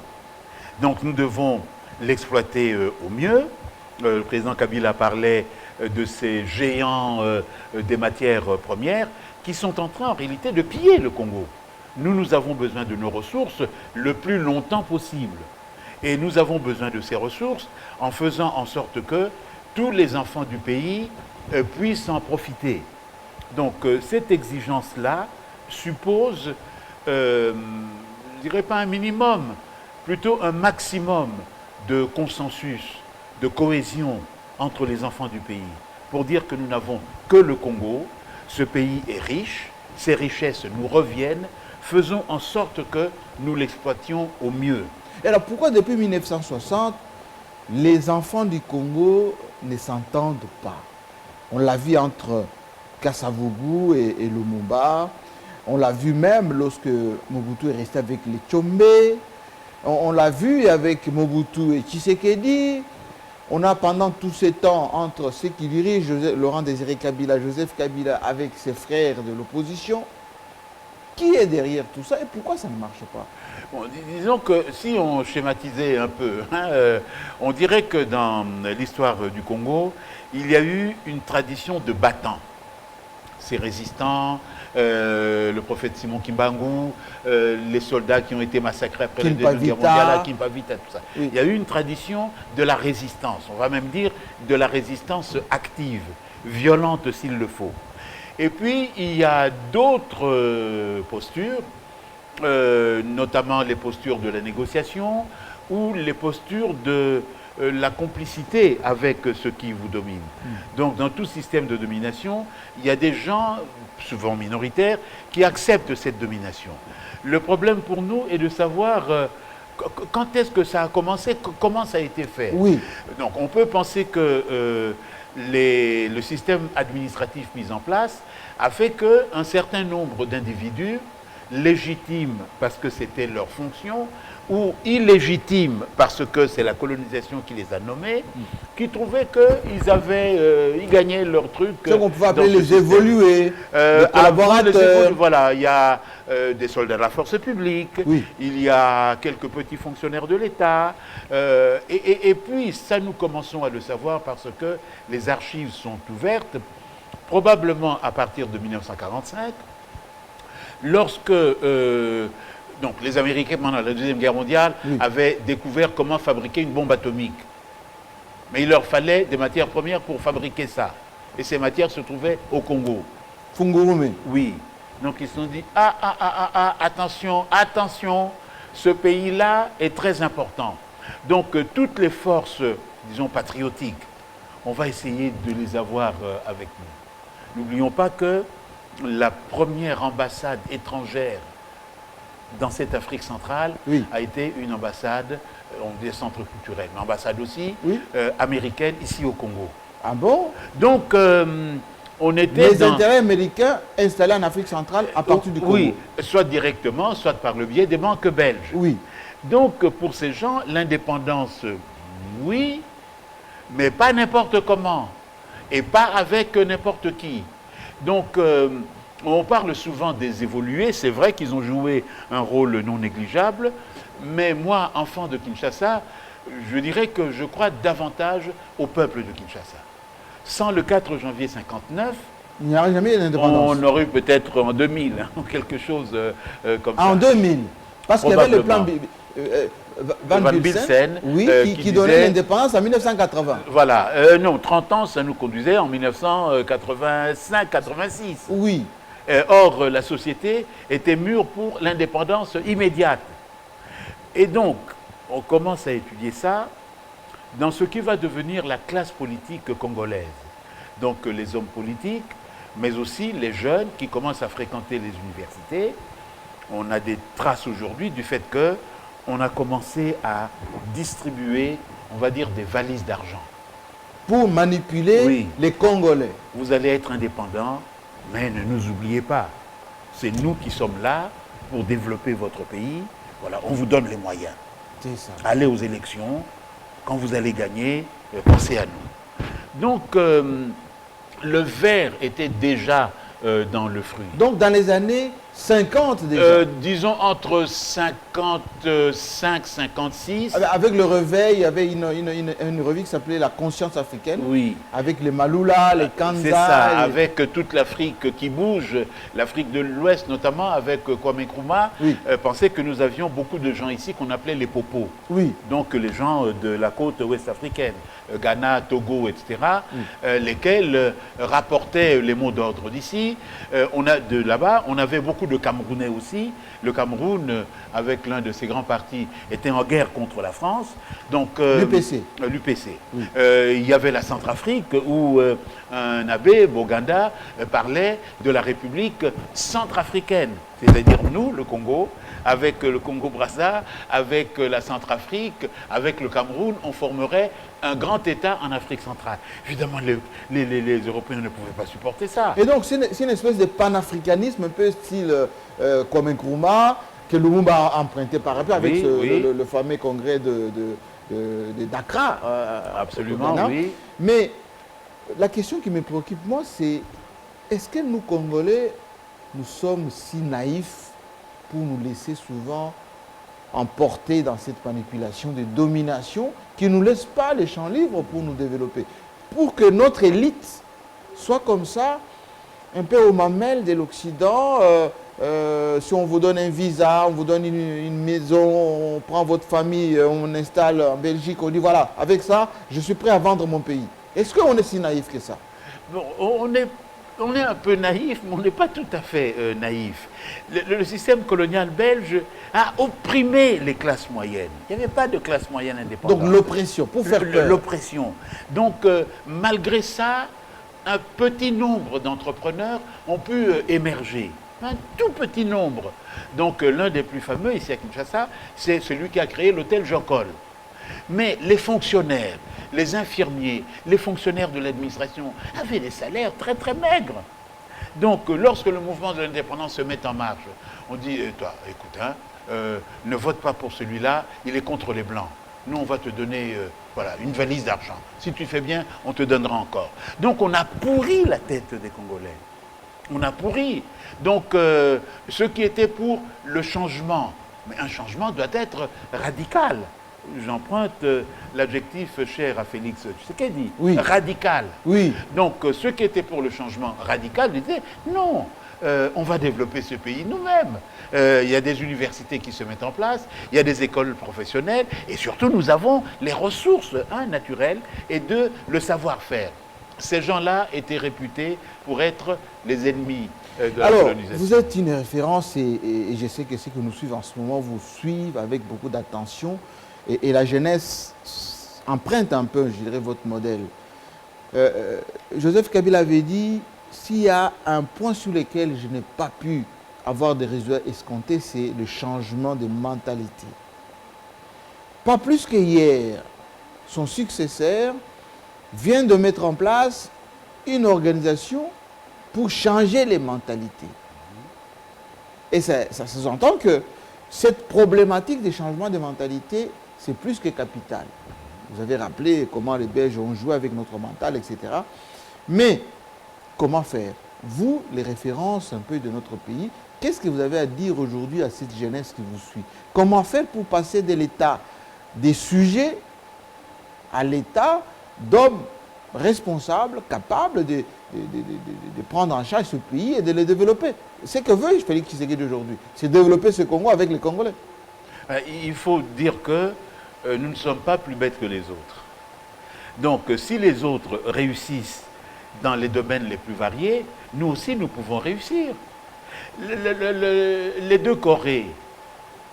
Donc, nous devons l'exploiter au mieux. Le président Kabila parlait de ces géants des matières premières qui sont en train, en réalité, de piller le Congo. Nous avons besoin de nos ressources le plus longtemps possible. Et nous avons besoin de ces ressources en faisant en sorte que tous les enfants du pays puissent en profiter. Donc cette exigence-là suppose, je ne dirais pas un minimum, plutôt un maximum de consensus, de cohésion entre les enfants du pays, pour dire que nous n'avons que le Congo, ce pays est riche, ces richesses nous reviennent, faisons en sorte que nous l'exploitions au mieux. Et alors pourquoi depuis 1960, les enfants du Congo ne s'entendent pas? On l'a vu entre Kasavubu et Lumumba. On l'a vu même lorsque Mobutu est resté avec les Tchombe. On l'a vu avec Mobutu et Tshisekedi. On a pendant tout ce temps entre ceux qui dirigent Laurent Désiré Kabila, Joseph Kabila, avec ses frères de l'opposition. Qui est derrière tout ça et pourquoi ça ne marche pas? Bon, disons que si on schématisait un peu, on dirait que dans l'histoire du Congo, il y a eu une tradition de battants. Ces résistants, le prophète Simon Kimbangu, les soldats qui ont été massacrés après la Deuxième Guerre mondiale, Kimpavita, tout ça. Oui. Il y a eu une tradition de la résistance, on va même dire de la résistance active, violente s'il le faut. Et puis, il y a d'autres postures, notamment les postures de la négociation ou les postures de la complicité avec ceux qui vous dominent. Donc, dans tout système de domination, il y a des gens, souvent minoritaires, qui acceptent cette domination. Le problème pour nous est de savoir quand est-ce que ça a commencé, comment ça a été fait. Oui. Donc, on peut penser que le système administratif mis en place a fait qu'un certain nombre d'individus légitimes parce que c'était leur fonction ou illégitimes parce que c'est la colonisation qui les a nommés, qui trouvaient qu'ils gagnaient leur truc. Ce qu'on peut appeler dans ce les système. évolués, les collaborateurs. Voilà, il y a des soldats de la force publique, Oui. il y a quelques petits fonctionnaires de l'État, et puis ça nous commençons à le savoir parce que les archives sont ouvertes, probablement à partir de 1945, lorsque donc les Américains, pendant la Deuxième Guerre mondiale, avaient découvert comment fabriquer une bombe atomique. Mais il leur fallait des matières premières pour fabriquer ça. Et ces matières se trouvaient au Congo. Fungurume. Oui. Donc ils se sont dit, attention, attention, ce pays-là est très important. Donc toutes les forces, disons, patriotiques, on va essayer de les avoir avec nous. N'oublions pas que la première ambassade étrangère dans cette Afrique centrale a été une ambassade, on dit centre culturel, mais ambassade aussi, américaine ici au Congo. Ah bon? Donc, on était les intérêts américains installés en Afrique centrale à partir du Congo. Oui, soit directement, soit par le biais des banques belges. Oui. Donc, pour ces gens, l'indépendance, oui, mais pas n'importe comment. Et pas avec n'importe qui. Donc, on parle souvent des évolués. C'est vrai qu'ils ont joué un rôle non négligeable. Mais moi, enfant de Kinshasa, je dirais que je crois davantage au peuple de Kinshasa. Sans le 4 janvier 59, il n'y aurait jamais eu d'indépendance. On aurait eu peut-être en 2000, quelque chose comme ça. En 2000, parce qu'il y avait le plan Van Bilsen, qui donnait l'indépendance en 1980. Voilà, non, 30 ans, ça nous conduisait en 1985-86. Oui. Or, la société était mûre pour l'indépendance immédiate. Et donc, on commence à étudier ça dans ce qui va devenir la classe politique congolaise. Donc, les hommes politiques, mais aussi les jeunes qui commencent à fréquenter les universités. On a des traces aujourd'hui du fait qu'on a commencé à distribuer, on va dire, des valises d'argent. Pour manipuler les Congolais. Vous allez être indépendants, mais ne nous oubliez pas. C'est nous qui sommes là pour développer votre pays. Voilà, on vous donne les moyens. C'est ça. Allez aux élections. Quand vous allez gagner, pensez à nous. Donc, le verre était déjà dans le fruit. Donc, dans les années 50 déjà. Disons entre 55, 56. Avec le réveil, il y avait une revue qui s'appelait La Conscience africaine. Oui. Avec les Maloula, les Kanza. C'est ça, avec toute l'Afrique qui bouge, l'Afrique de l'Ouest notamment, avec Kwame Nkrumah, pensait que nous avions beaucoup de gens ici qu'on appelait les popos. Oui. Donc les gens de la côte ouest africaine, Ghana, Togo, etc., lesquels rapportaient les mots d'ordre d'ici. De là-bas, on avait beaucoup de Camerounais aussi. Le Cameroun, avec l'un de ses grands partis, était en guerre contre la France. Donc l'UPC. L'UPC. Il y avait la Centrafrique où un abbé, Boganda, parlait de la République centrafricaine. C'est-à-dire nous, le Congo, avec le Congo-Brazza, avec la Centrafrique, avec le Cameroun, on formerait un grand État en Afrique centrale. Évidemment, les Européens ne pouvaient pas supporter ça. Et donc, c'est une espèce de panafricanisme, un peu style Kwame Nkrumah, que Lumumba a emprunté par rapport avec le fameux congrès de Dakar. Absolument, oui. Mais la question qui me préoccupe, moi, c'est est-ce que nous, Congolais, nous sommes si naïfs pour nous laisser souvent emporter dans cette manipulation de domination qui ne nous laisse pas les champs libres pour nous développer. Pour que notre élite soit comme ça, un peu aux mamelles de l'Occident, si on vous donne un visa, on vous donne une maison, on prend votre famille, on installe en Belgique, on dit voilà, avec ça, je suis prêt à vendre mon pays. Est-ce qu'on est si naïf que ça? Bon, on est un peu naïf, mais on n'est pas tout à fait naïf. Le système colonial belge a opprimé les classes moyennes. Il n'y avait pas de classe moyenne indépendante. Donc l'oppression, pour faire peur. L'oppression. Donc malgré ça, un petit nombre d'entrepreneurs ont pu émerger. Un tout petit nombre. Donc l'un des plus fameux ici à Kinshasa, c'est celui qui a créé l'hôtel Jean-Col. Mais les fonctionnaires, les infirmiers, les fonctionnaires de l'administration avaient des salaires très très maigres. Donc lorsque le mouvement de l'indépendance se met en marche, on dit, toi, écoute, ne vote pas pour celui-là, il est contre les Blancs. Nous, on va te donner voilà, une valise d'argent. Si tu fais bien, on te donnera encore. Donc on a pourri la tête des Congolais. On a pourri. Donc ceux qui étaient pour le changement, mais un changement doit être radical. J'emprunte l'adjectif cher à Félix Tshisekedi, oui. Radical. Oui. Donc ceux qui étaient pour le changement radical disaient non, on va développer ce pays nous-mêmes. Il y a des universités qui se mettent en place, il y a des écoles professionnelles, et surtout nous avons les ressources, naturelles, et le savoir-faire. Ces gens-là étaient réputés pour être les ennemis de la colonisation. Vous êtes une référence, et je sais que ceux qui nous suivent en ce moment vous suivent avec beaucoup d'attention, et la jeunesse emprunte un peu, je dirais, votre modèle. Joseph Kabila avait dit, s'il y a un point sur lequel je n'ai pas pu avoir des résultats escomptés, c'est le changement de mentalité. Pas plus que hier, son successeur vient de mettre en place une organisation pour changer les mentalités. Et ça s'entend que cette problématique des changements de mentalité, c'est plus que capital. Vous avez rappelé comment les Belges ont joué avec notre mental, etc. Mais comment faire? Vous, les références un peu de notre pays, qu'est-ce que vous avez à dire aujourd'hui à cette jeunesse qui vous suit? Comment faire pour passer de l'état des sujets à l'état d'hommes responsables, capables de prendre en charge ce pays et de le développer? Ce que veut Félix Tshisekedi aujourd'hui, c'est développer ce Congo avec les Congolais. Il faut dire que nous ne sommes pas plus bêtes que les autres. Donc, si les autres réussissent dans les domaines les plus variés, nous aussi, nous pouvons réussir. Les deux Corées,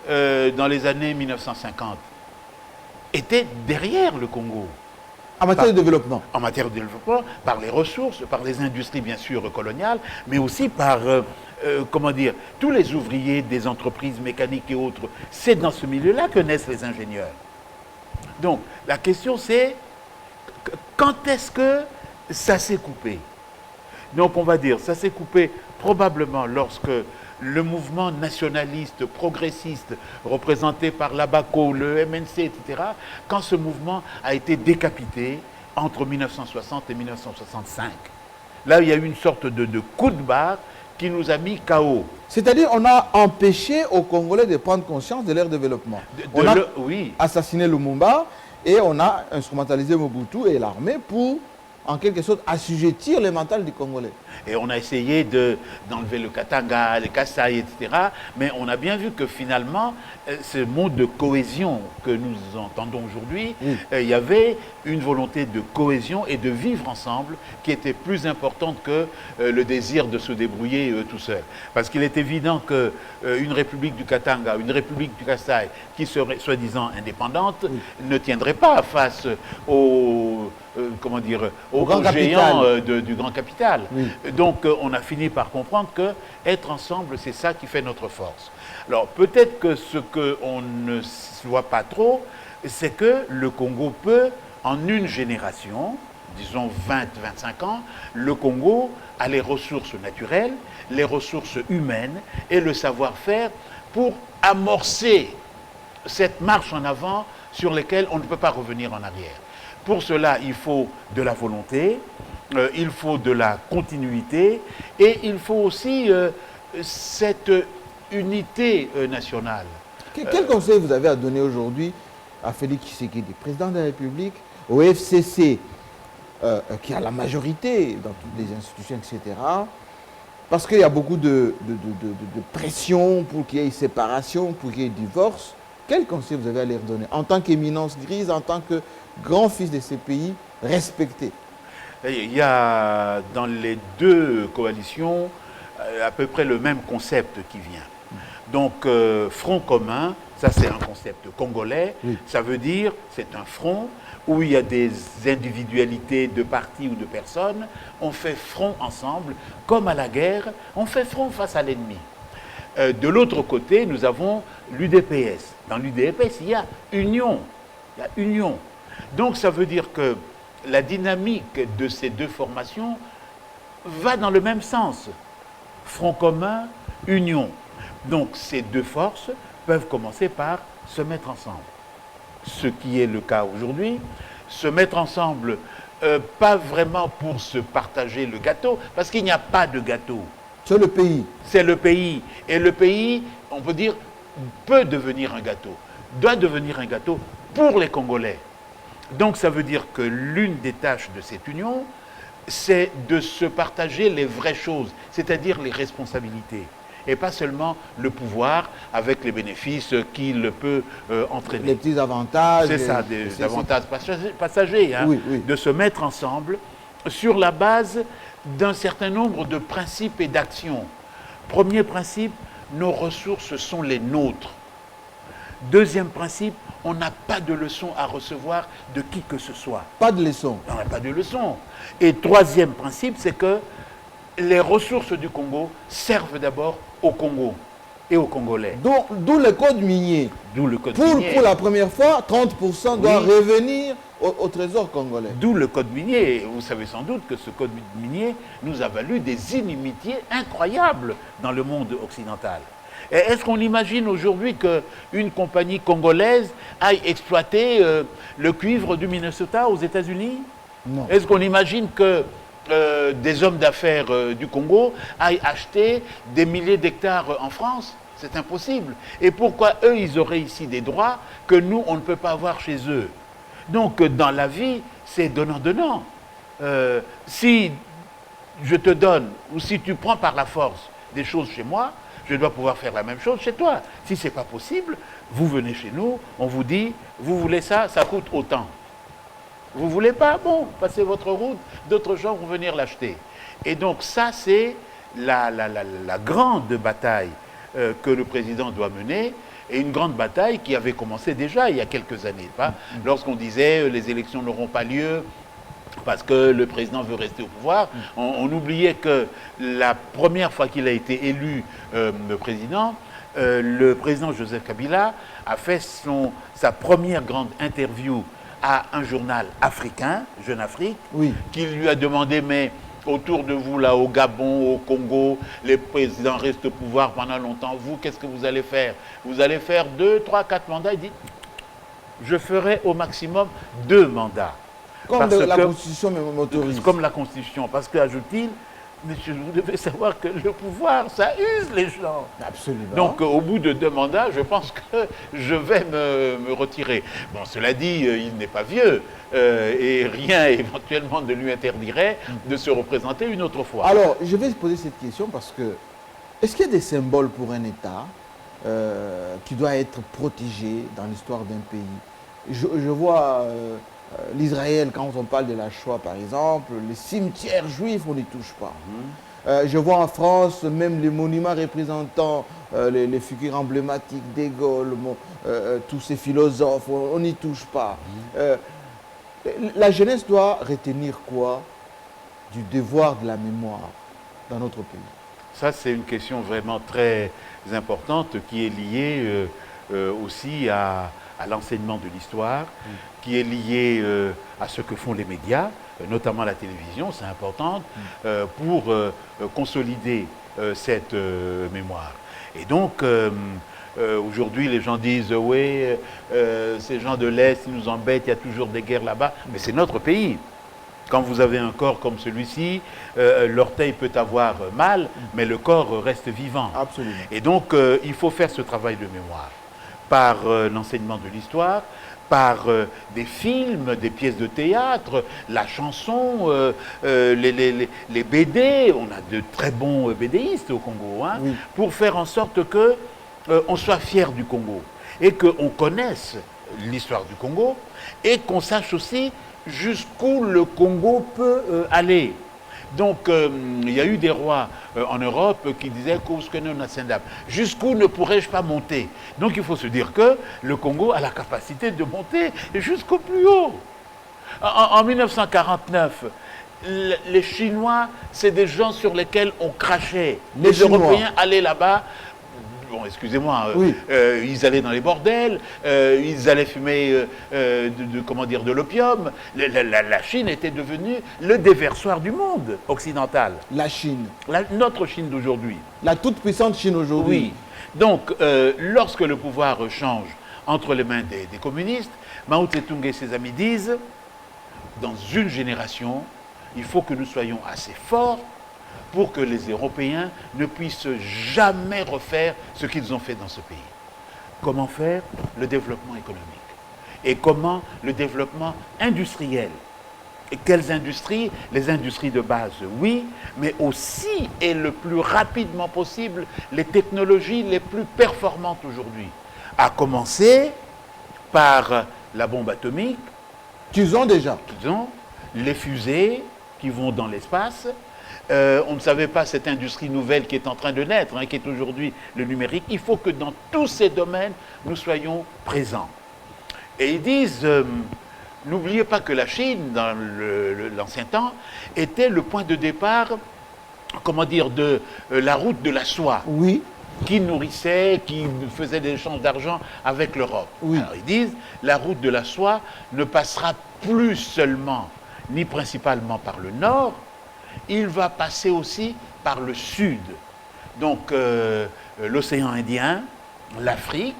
dans les années 1950, étaient derrière le Congo. En matière de développement. En matière de développement, par les ressources, par les industries, bien sûr, coloniales, mais aussi par, comment dire, tous les ouvriers des entreprises mécaniques et autres. C'est dans ce milieu-là que naissent les ingénieurs. Donc, la question c'est, quand est-ce que ça s'est coupé? Donc, on va dire, ça s'est coupé probablement lorsque le mouvement nationaliste, progressiste, représenté par l'ABACO, le MNC, etc., quand ce mouvement a été décapité entre 1960 et 1965. Là, il y a eu une sorte de coup de barre qui nous a mis KO. C'est-à-dire on a empêché aux Congolais de prendre conscience de leur développement. On a assassiné Lumumba et on a instrumentalisé Mobutu et l'armée pour, en quelque sorte, assujettir le mental du Congolais. Et on a essayé d'enlever le Katanga, le Kasaï, etc. Mais on a bien vu que finalement, ce mot de cohésion que nous entendons aujourd'hui, il y avait une volonté de cohésion et de vivre ensemble qui était plus importante que le désir de se débrouiller tout seul. Parce qu'il est évident qu'une république du Katanga, une république du Kasaï, qui serait soi-disant indépendante, ne tiendrait pas face aux géants du grand capital. Donc, on a fini par comprendre que être ensemble, c'est ça qui fait notre force. Alors, peut-être que ce qu'on ne voit pas trop, c'est que le Congo peut, en une génération, disons 20-25 ans, le Congo a les ressources naturelles, les ressources humaines et le savoir-faire pour amorcer cette marche en avant sur laquelle on ne peut pas revenir en arrière. Pour cela, il faut de la volonté, il faut de la continuité et il faut aussi cette unité nationale. Quel conseil vous avez à donner aujourd'hui à Félix Tshisekedi, président de la République, au FCC, qui a la majorité dans toutes les institutions, etc. Parce qu'il y a beaucoup de pression pour qu'il y ait séparation, pour qu'il y ait divorce. Quel conseil vous avez à leur donner en tant qu'éminence grise, en tant que grand fils de ces pays respectés? Il y a dans les deux coalitions à peu près le même concept qui vient. Donc, front commun, ça c'est un concept congolais, ça veut dire c'est un front où il y a des individualités de partis ou de personnes, on fait front ensemble, comme à la guerre, on fait front face à l'ennemi. De l'autre côté, nous avons l'UDPS. Dans l'UDPS, il y a union. Il y a union. Donc, ça veut dire que la dynamique de ces deux formations va dans le même sens. Front commun, union. Donc, ces deux forces peuvent commencer par se mettre ensemble. Ce qui est le cas aujourd'hui, se mettre ensemble, pas vraiment pour se partager le gâteau, parce qu'il n'y a pas de gâteau. C'est le pays. C'est le pays. Et le pays, on peut dire, peut devenir un gâteau, doit devenir un gâteau pour les Congolais. Donc ça veut dire que l'une des tâches de cette union c'est de se partager les vraies choses, c'est-à-dire les responsabilités. Et pas seulement le pouvoir avec les bénéfices qu'il peut entraîner. Les petits avantages. C'est ça, des avantages passagers, hein, oui, oui. de se mettre ensemble sur la base d'un certain nombre de principes et d'actions. Premier principe, nos ressources sont les nôtres. Deuxième principe, on n'a pas de leçons à recevoir de qui que ce soit. Pas de leçons. On n'a pas de leçons. Et troisième principe, c'est que les ressources du Congo servent d'abord au Congo et aux Congolais. D'où le code minier. D'où le code minier. Pour la première fois, 30% doit Oui. revenir au trésor congolais. D'où le code minier. Et vous savez sans doute que ce code minier nous a valu des inimitiés incroyables dans le monde occidental. Et est-ce qu'on imagine aujourd'hui qu'une compagnie congolaise aille exploiter le cuivre du Minnesota aux États-Unis? Non. Est-ce qu'on imagine que des hommes d'affaires du Congo aillent acheter des milliers d'hectares en France? C'est impossible. Et pourquoi eux, ils auraient ici des droits que nous, on ne peut pas avoir chez eux? Donc, dans la vie, c'est donnant-donnant. Si je te donne, ou si tu prends par la force des choses chez moi, je dois pouvoir faire la même chose chez toi. Si ce n'est pas possible, vous venez chez nous, on vous dit, vous voulez ça, ça coûte autant. Vous ne voulez pas? Bon, passez votre route, d'autres gens vont venir l'acheter. Et donc ça, c'est la grande bataille que le président doit mener, et une grande bataille qui avait commencé déjà il y a quelques années. Lorsqu'on disait les élections n'auront pas lieu parce que le président veut rester au pouvoir, on oubliait que la première fois qu'il a été élu le président Joseph Kabila a fait sa première grande interview à un journal africain, Jeune Afrique, Oui. qui lui a demandé, mais autour de vous, là, au Gabon, au Congo, les présidents restent au pouvoir pendant longtemps. Vous, qu'est-ce que vous allez faire? Vous allez faire 2, 3, 4 mandats? Il dit, je ferai au maximum 2 mandats. Comme la Constitution m'autorise. Comme la Constitution. Parce que, ajoute-t-il, monsieur, vous devez savoir que le pouvoir, ça use les gens. Absolument. Donc, au bout de 2 mandats, je pense que je vais me retirer. Bon, cela dit, il n'est pas vieux. Et rien, éventuellement, ne lui interdirait de se représenter une autre fois. Alors, je vais poser cette question parce que, est-ce qu'il y a des symboles pour un État qui doit être protégé dans l'histoire d'un pays? Je vois l'Israël, quand on parle de la Shoah, par exemple, les cimetières juifs, on n'y touche pas. Je vois en France, même les monuments représentant les figures emblématiques, De Gaulle, tous ces philosophes, on n'y touche pas. La jeunesse doit retenir quoi du devoir de la mémoire dans notre pays? Ça, c'est une question vraiment très importante qui est liée aussi à l'enseignement de l'histoire, qui est liée à ce que font les médias, notamment la télévision, c'est important, pour consolider cette mémoire. Et donc, aujourd'hui, les gens disent, oui, ces gens de l'Est, ils nous embêtent, il y a toujours des guerres là-bas, mais c'est notre pays. Quand vous avez un corps comme celui-ci, l'orteil peut avoir mal, mais le corps reste vivant. Absolument. Et donc, il faut faire ce travail de mémoire par l'enseignement de l'histoire, par des films, des pièces de théâtre, la chanson, les BD. On a de très bons BDistes au Congo, hein, Oui. pour faire en sorte que on soit fier du Congo et qu'on connaisse l'histoire du Congo et qu'on sache aussi jusqu'où le Congo peut aller. Donc, il y a eu des rois en Europe qui disaient jusqu'où ne pourrais-je pas monter? Donc, il faut se dire que le Congo a la capacité de monter jusqu'au plus haut. En 1949, les Chinois, c'est des gens sur lesquels on crachait. Les Européens allaient là-bas. Bon, excusez-moi, Oui. ils allaient dans les bordels, ils allaient fumer de l'opium. La Chine était devenue le déversoir du monde occidental. La Chine. Notre Chine d'aujourd'hui. La toute puissante Chine aujourd'hui. Oui. Donc, lorsque le pouvoir change entre les mains des communistes, Mao Tse-tung et ses amis disent, dans une génération, il faut que nous soyons assez forts pour que les Européens ne puissent jamais refaire ce qu'ils ont fait dans ce pays. Comment faire? Le développement économique. Et comment le développement industriel. Et quelles industries? Les industries de base, oui, mais aussi et le plus rapidement possible les technologies les plus performantes aujourd'hui. À commencer par la bombe atomique, qu'ils ont déjà. les fusées qui vont dans l'espace. On ne savait pas cette industrie nouvelle qui est en train de naître, qui est aujourd'hui le numérique. Il faut que dans tous ces domaines, nous soyons présents. Et ils disent, n'oubliez pas que la Chine, dans l'ancien temps, était le point de départ, comment dire, de la route de la soie. Oui. Qui nourrissait, qui faisait des échanges d'argent avec l'Europe. Oui. Alors ils disent, la route de la soie ne passera plus seulement, ni principalement par le nord, il va passer aussi par le sud. Donc l'océan Indien, l'Afrique,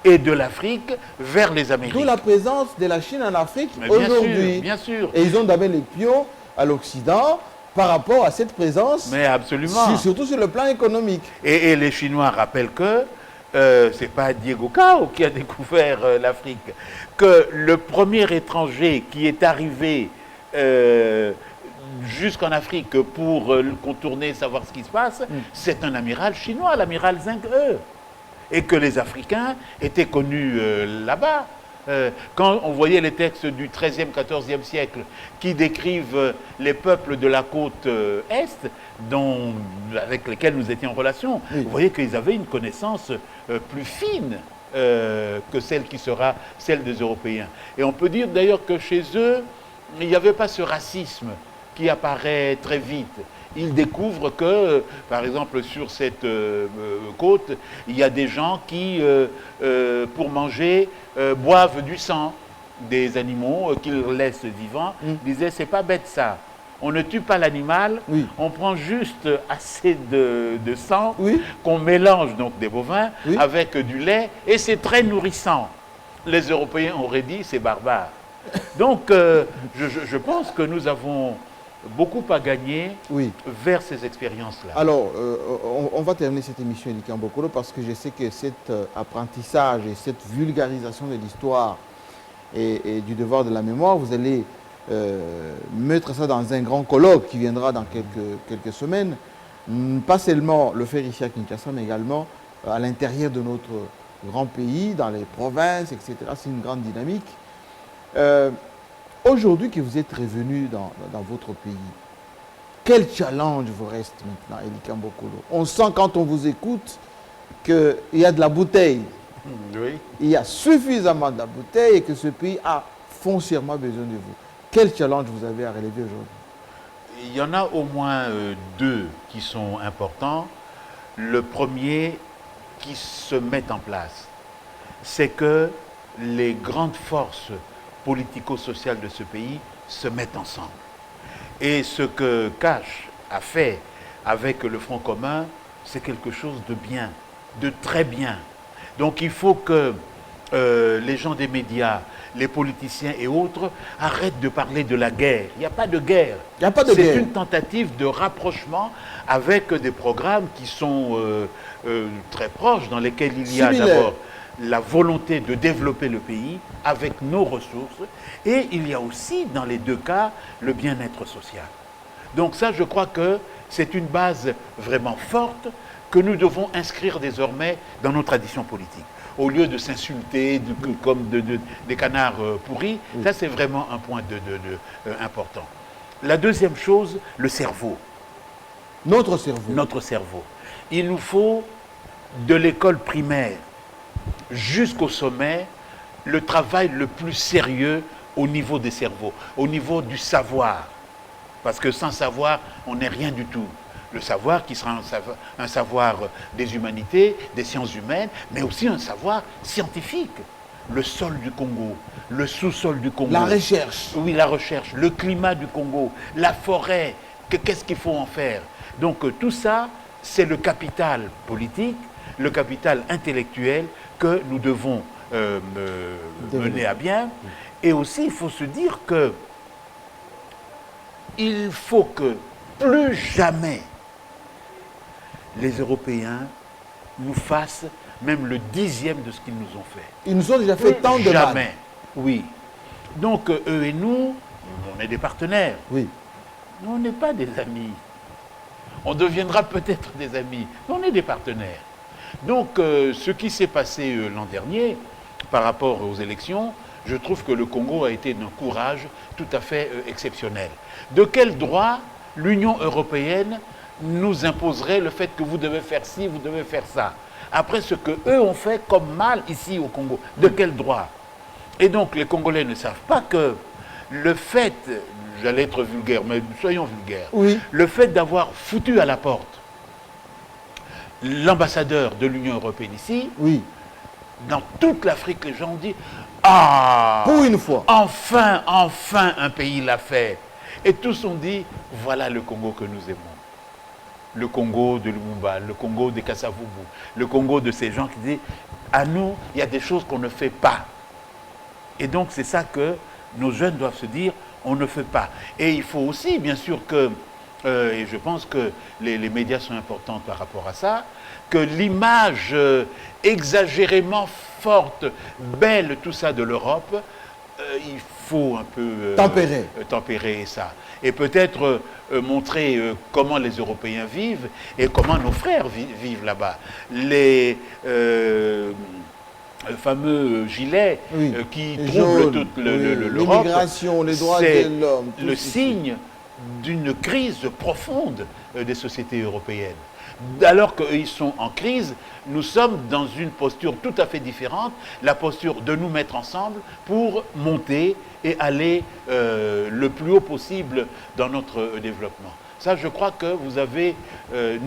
et de l'Afrique vers les Amériques. D'où la présence de la Chine en Afrique Mais bien aujourd'hui. sûr, bien sûr. Et ils ont d'abord les pions à l'Occident par rapport à cette présence, Mais absolument. surtout sur le plan économique. Et les Chinois rappellent que c'est pas Diego Cao qui a découvert l'Afrique, que le premier étranger qui est arrivé jusqu'en Afrique pour contourner, savoir ce qui se passe, c'est un amiral chinois, l'amiral Zheng He. Et que les Africains étaient connus là-bas. Quand on voyait les textes du XIIIe, XIVe siècle qui décrivent les peuples de la côte Est, avec lesquels nous étions en relation, vous voyez qu'ils avaient une connaissance plus fine que celle qui sera celle des Européens. Et on peut dire d'ailleurs que chez eux, il n'y avait pas ce racisme qui apparaît très vite. Ils découvrent que, par exemple, sur cette côte, il y a des gens qui, pour manger, boivent du sang des animaux qu'ils laissent vivants. Ils disaient, c'est pas bête ça. On ne tue pas l'animal, on prend juste assez de sang qu'on mélange, donc des bovins, avec du lait, et c'est très nourrissant. Les Européens auraient dit, c'est barbare. Donc, je pense que nous avons beaucoup à gagner vers ces expériences-là. Alors, on va terminer cette émission Eli Kambokolo parce que je sais que cet apprentissage et cette vulgarisation de l'histoire et du devoir de la mémoire, vous allez mettre ça dans un grand colloque qui viendra dans quelques semaines. Pas seulement le faire ici à Kinshasa, mais également à l'intérieur de notre grand pays, dans les provinces, etc. C'est une grande dynamique. Aujourd'hui que vous êtes revenu dans votre pays, quel challenge vous reste maintenant, Eli Kambokolo? On sent quand on vous écoute qu'il y a de la bouteille. Oui. Il y a suffisamment de la bouteille et que ce pays a foncièrement besoin de vous. Quel challenge vous avez à relever aujourd'hui? Il y en a au moins deux qui sont importants. Le premier qui se met en place, c'est que les grandes forces politico-sociales de ce pays se mettent ensemble. Et ce que Cash a fait avec le Front commun, c'est quelque chose de bien, de très bien. Donc il faut que les gens des médias, les politiciens et autres arrêtent de parler de la guerre. Il n'y a pas de guerre. Il n'y a pas de guerre. C'est une tentative de rapprochement avec des programmes qui sont très proches, dans lesquels il y a d'abord la volonté de développer le pays avec nos ressources, et il y a aussi, dans les deux cas, le bien-être social. Donc ça, je crois que c'est une base vraiment forte que nous devons inscrire désormais dans nos traditions politiques. Au lieu de s'insulter comme des canards pourris, ça c'est vraiment un point important. La deuxième chose, le cerveau. Notre cerveau. Notre cerveau. Il nous faut, de l'école primaire jusqu'au sommet, le travail le plus sérieux au niveau des cerveaux, au niveau du savoir. Parce que sans savoir, on n'est rien du tout. Le savoir qui sera un savoir des humanités, des sciences humaines, mais aussi un savoir scientifique. Le sol du Congo, le sous-sol du Congo. La recherche. Oui, la recherche, le climat du Congo, la forêt, qu'est-ce qu'il faut en faire? Donc tout ça, c'est le capital politique, le capital intellectuel que nous devons mener à bien. Et aussi, il faut se dire que il faut que plus jamais les Européens nous fassent même le 10e de ce qu'ils nous ont fait. Ils nous ont déjà fait tant de mal. Jamais, oui. Donc, eux et nous, On est des partenaires. Oui. Mais on n'est pas des amis. On deviendra peut-être des amis, mais on est des partenaires. Donc, ce qui s'est passé l'an dernier, par rapport aux élections, je trouve que le Congo a été d'un courage tout à fait exceptionnel. De quel droit l'Union européenne nous imposerait le fait que vous devez faire ci, vous devez faire ça, après ce qu'eux ont fait comme mal ici au Congo? De quel droit? Et donc, les Congolais ne savent pas que le fait, j'allais être vulgaire, mais soyons vulgaires, Oui. le fait d'avoir foutu à la porte l'ambassadeur de l'Union européenne ici, Oui. dans toute l'Afrique, les gens ont dit « Ah, Pour une fois. enfin, enfin un pays l'a fait ». Et tous ont dit « Voilà le Congo que nous aimons ». Le Congo de Lumumba, le Congo de Kasavubu, le Congo de ces gens qui disent « À nous, il y a des choses qu'on ne fait pas ». Et donc c'est ça que nos jeunes doivent se dire « On ne fait pas ». Et il faut aussi, bien sûr, que, et je pense que les médias sont importants par rapport à ça, que l'image exagérément forte, belle, tout ça de l'Europe, il faut un peu tempérer ça. Et peut-être montrer comment les Européens vivent et comment nos frères vivent là-bas. Les fameux gilets qui troublent toute l'Europe, l'immigration, les droits de l'homme, le signe d'une crise profonde des sociétés européennes. Alors qu'ils sont en crise, nous sommes dans une posture tout à fait différente, la posture de nous mettre ensemble pour monter et aller le plus haut possible dans notre développement. Ça, je crois que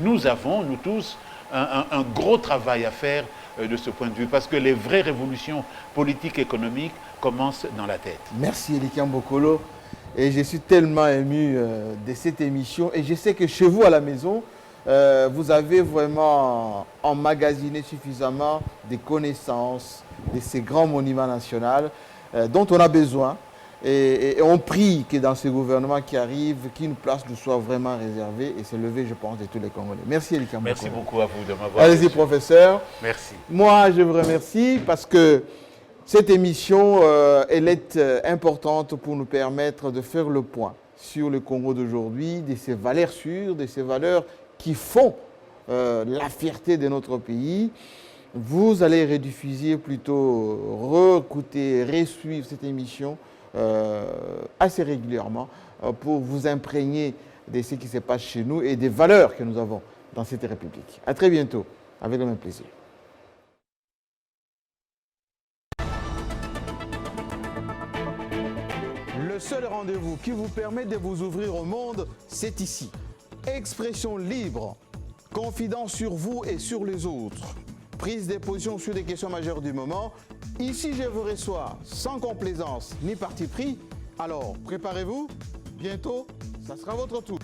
nous avons, nous tous, un gros travail à faire de ce point de vue, parce que les vraies révolutions politiques et économiques commencent dans la tête. Merci Elikia Mbokolo, et je suis tellement ému de cette émission, et je sais que chez vous à la maison, vous avez vraiment emmagasiné suffisamment des connaissances de ces grands monuments nationaux dont on a besoin. Et on prie que dans ce gouvernement qui arrive, qu'une place nous soit vraiment réservée et c'est levé, je pense, de tous les Congolais. Merci Elikia Mbokolo. Merci beaucoup à vous de m'avoir. Allez-y, professeur. Merci. Moi, je vous remercie parce que cette émission, elle est importante pour nous permettre de faire le point sur le Congo d'aujourd'hui, de ses valeurs sûres, de ses valeurs qui font la fierté de notre pays. Vous allez rediffuser, plutôt réécouter, resuivre cette émission assez régulièrement pour vous imprégner de ce qui se passe chez nous et des valeurs que nous avons dans cette République. À très bientôt, avec le même plaisir. Le seul rendez-vous qui vous permet de vous ouvrir au monde, c'est ici. Expression libre, confidence sur vous et sur les autres, prise de position sur des questions majeures du moment. Ici, je vous reçois sans complaisance ni parti pris. Alors, préparez-vous, bientôt, ça sera votre tour.